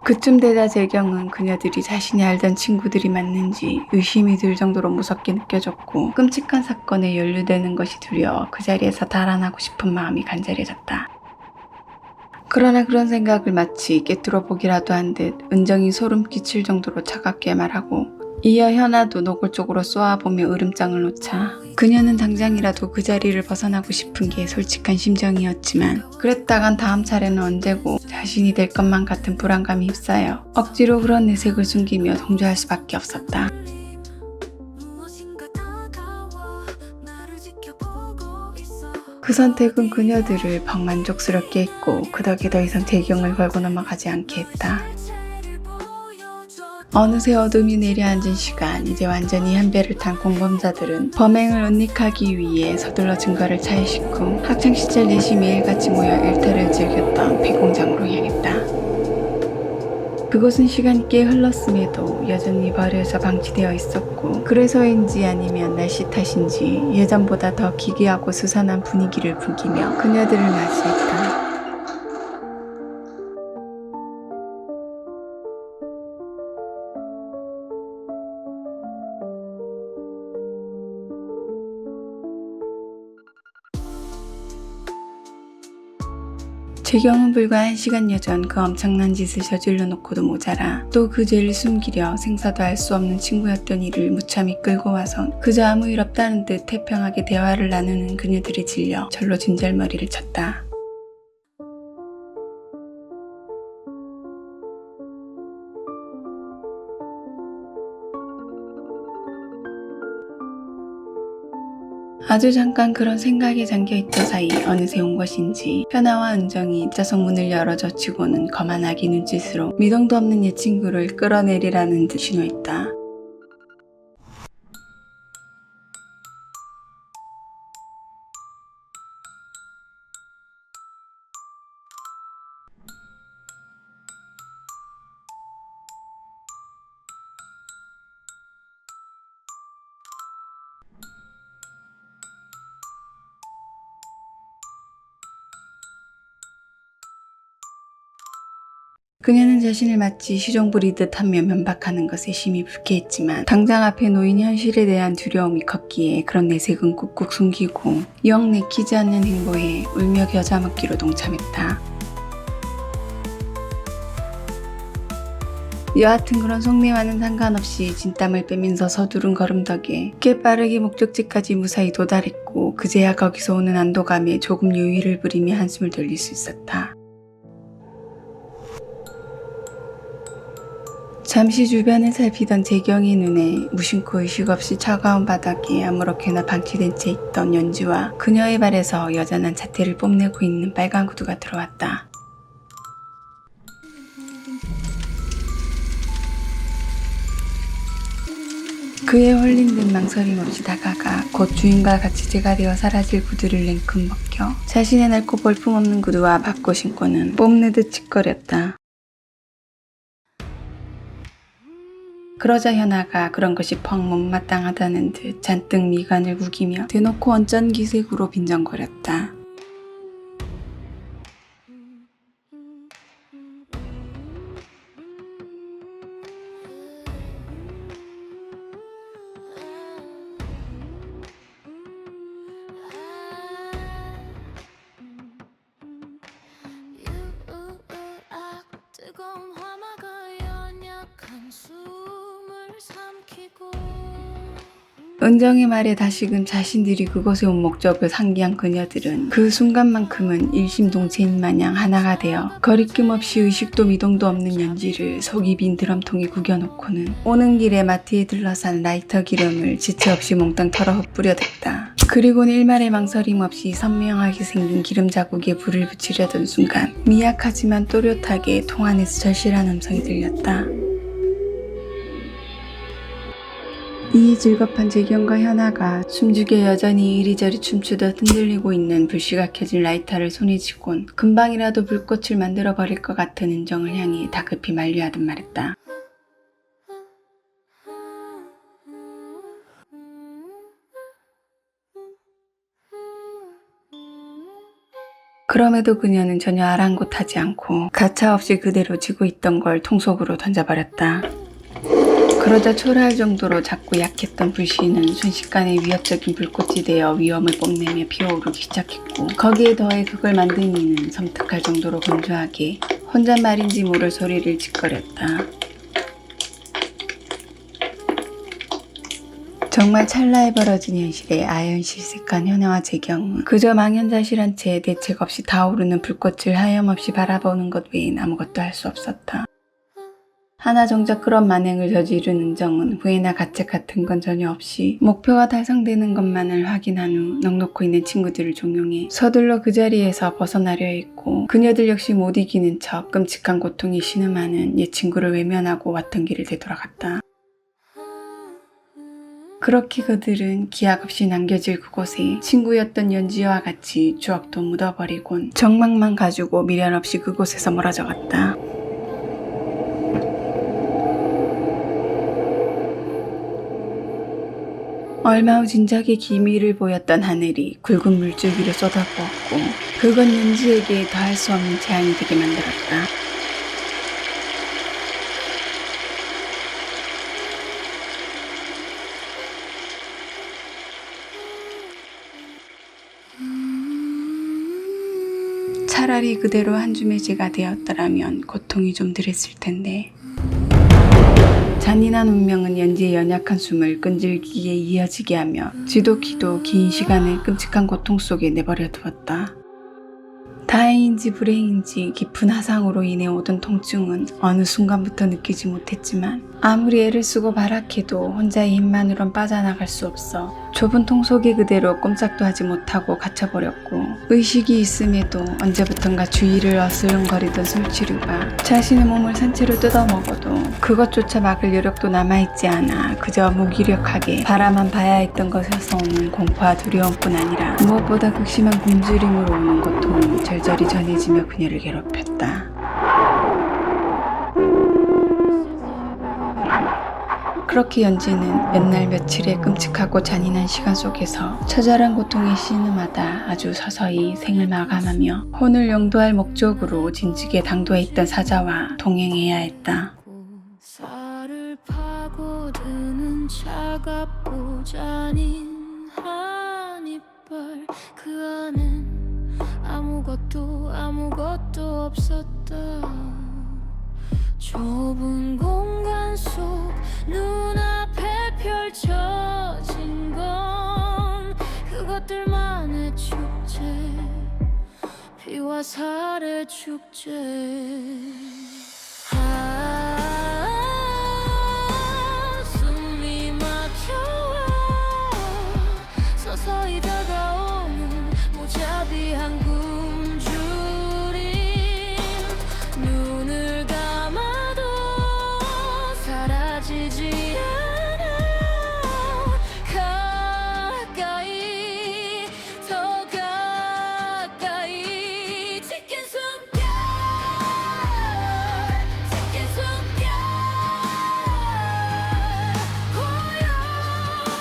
그쯤 되자 재경은 그녀들이 자신이 알던 친구들이 맞는지 의심이 들 정도로 무섭게 느껴졌고 끔찍한 사건에 연루되는 것이 두려워 그 자리에서 달아나고 싶은 마음이 간절해졌다. 그러나 그런 생각을 마치 깨뚫어 보기라도 한 듯 은정이 소름 끼칠 정도로 차갑게 말하고 이어 현아도 노골적으로 쏘아보며 으름장을 놓자 그녀는 당장이라도 그 자리를 벗어나고 싶은 게 솔직한 심정이었지만 그랬다간 다음 차례는 언제고 자신이 될 것만 같은 불안감이 휩싸여 억지로 그런 내색을 숨기며 동조할 수밖에 없었다. 무엇인가 다가와 나를 지켜보고 있어. 그 선택은 그녀들을 벅만족스럽게 했고 그 덕에 더 이상 재경을 걸고 넘어가지 않게 했다. 어느새 어둠이 내려앉은 시간, 이제 완전히 한배를 탄 공범자들은 범행을 은닉하기 위해 서둘러 증거를 차에 싣고 학창시절 넷이 매일같이 모여 일터를 즐겼던 폐공장으로 향했다. 그곳은 시간이 꽤 흘렀음에도 여전히 버려져 방치되어 있었고 그래서인지 아니면 날씨 탓인지 예전보다 더 기괴하고 수산한 분위기를 풍기며 그녀들을 맞이했다. 재경은 불과 1시간여 전 그 엄청난 짓을 저질러 놓고도 모자라 또 그 죄를 숨기려 생사도 알 수 없는 친구였던 이를 무참히 끌고 와선 그저 아무 일 없다는 듯 태평하게 대화를 나누는 그녀들에 질려 절로 진절머리를 쳤다. 아주 잠깐 그런 생각에 잠겨있던 사이 어느새 온 것인지 현아와 은정이 뒷좌석 문을 열어 젖히고는 거만하게 눈짓으로 미동도 없는 옛 친구를 끌어내리라는 듯 신호했다. 그녀는 자신을 마치 시종 부리듯 하며 면박하는 것에 심히 불쾌했지만 당장 앞에 놓인 현실에 대한 두려움이 컸기에 그런 내색은 꾹꾹 숨기고 영 내키지 않는 행보에 울며 겨자 먹기로 동참했다. 여하튼 그런 속내와는 상관없이 진땀을 빼면서 서두른 걸음 덕에 꽤 빠르게 목적지까지 무사히 도달했고 그제야 거기서 오는 안도감에 조금 유의를 부리며 한숨을 돌릴 수 있었다. 잠시 주변을 살피던 재경의 눈에 무심코 의식 없이 차가운 바닥에 아무렇게나 방치된 채 있던 연지와 그녀의 발에서 여전한 자태를 뽐내고 있는 빨간 구두가 들어왔다. 그에 홀린 듯 망설임 없이 다가가 곧 주인과 같이 제가 되어 사라질 구두를 냉큼 벗겨 자신의 낡고 볼품없는 구두와 바꿔 신고는 뽐내듯 짓거렸다. 그러자 현아가 그런 것이 펑 못마땅하다는 듯 잔뜩 미간을 구기며 대놓고 언짢기색으로 빈정거렸다. 뜨거운 화마가 연약한 숨을 삼키고 은정의 말에 다시금 자신들이 그곳에 온 목적을 상기한 그녀들은 그 순간만큼은 일심동체인 마냥 하나가 되어 거리낌 없이 의식도 미동도 없는 연지를 속이 빈 드럼통에 구겨놓고는 오는 길에 마트에 들러산 라이터 기름을 지체 없이 몽땅 털어 흩뿌려댔다. 그리고는 일말의 망설임 없이 선명하게 생긴 기름 자국에 불을 붙이려던 순간 미약하지만 또렷하게 통 안에서 절실한 음성이 들렸다. 이에 즐겁한 재경과 현아가 숨죽여 여전히 이리저리 춤추듯 흔들리고 있는 불씨가 켜진 라이터를 손에 쥐곤 금방이라도 불꽃을 만들어버릴 것 같은 은정을 향해 다급히 만류하듯 말했다. 그럼에도 그녀는 전혀 아랑곳하지 않고 가차없이 그대로 쥐고 있던 걸 통 속으로 던져버렸다. 그러자 초라할 정도로 작고 약했던 불씨는 순식간에 위협적인 불꽃이 되어 위험을 뽐내며 피어오르기 시작했고 거기에 더해 그걸 만든 이는 섬뜩할 정도로 건조하게 혼잣말인지 모를 소리를 짓거렸다. 정말 찰나에 벌어진 현실에 아연실색한 현아와 재경은 그저 망연자실한 채 대책 없이 타오르는 불꽃을 하염없이 바라보는 것 외엔 아무것도 할 수 없었다. 하나 정작 그런 만행을 저지른 은정은 후회나 가책 같은 건 전혀 없이 목표가 달성되는 것만을 확인한 후 넋놓고 있는 친구들을 종용해 서둘러 그 자리에서 벗어나려 했고 그녀들 역시 못 이기는 척 끔찍한 고통이 신음하는 옛 친구를 외면하고 왔던 길을 되돌아갔다. 그렇게 그들은 기약 없이 남겨질 그곳에 친구였던 연지와 같이 추억도 묻어버리곤 정막만 가지고 미련 없이 그곳에서 멀어져 갔다. 얼마 후 진작에 기미를 보였던 하늘이 굵은 물줄기를 쏟아부었고 그건 연지에게 더할 수 없는 재앙이 되게 만들었다. 차라리 그대로 한 줌의 죄가 되었더라면 고통이 좀 덜했을 텐데. 잔인한 운명은 연지의 연약한 숨을 끈질기게 이어지게 하며 지독히도 긴 시간을 끔찍한 고통 속에 내버려 두었다. 다행인지 불행인지 깊은 화상으로 인해 오던 통증은 어느 순간부터 느끼지 못했지만 아무리 애를 쓰고 발악해도 혼자의 힘만으론 빠져나갈 수 없어 좁은 통 속에 그대로 꼼짝도 하지 못하고 갇혀버렸고 의식이 있음에도 언제부턴가 주위를 어슬렁거리던 술취류가 자신의 몸을 산채로 뜯어먹어도 그것조차 막을 여력도 남아있지 않아 그저 무기력하게 바라만 봐야 했던 것에서 오는 공포와 두려움뿐 아니라 무엇보다 극심한 굶주림으로 오는 고통이 절절히 전해지며 그녀를 괴롭혔다. 그렇게 연지는 몇 날 며칠의 끔찍하고 잔인한 시간 속에서 처절한 고통에 신음하다 아주 서서히 생을 마감하며 혼을 용도할 목적으로 진즉에 당도해 있던 사자와 동행해야 했다. 살을 파고드는 차갑고 잔인 한 이빨 그 안엔 아무것도 없었다. 좁은 공간 속 눈앞에 펼쳐진 건 그것들만의 축제, 피와 살의 축제. 숨이 막혀와 서서히 다가오는 무자비한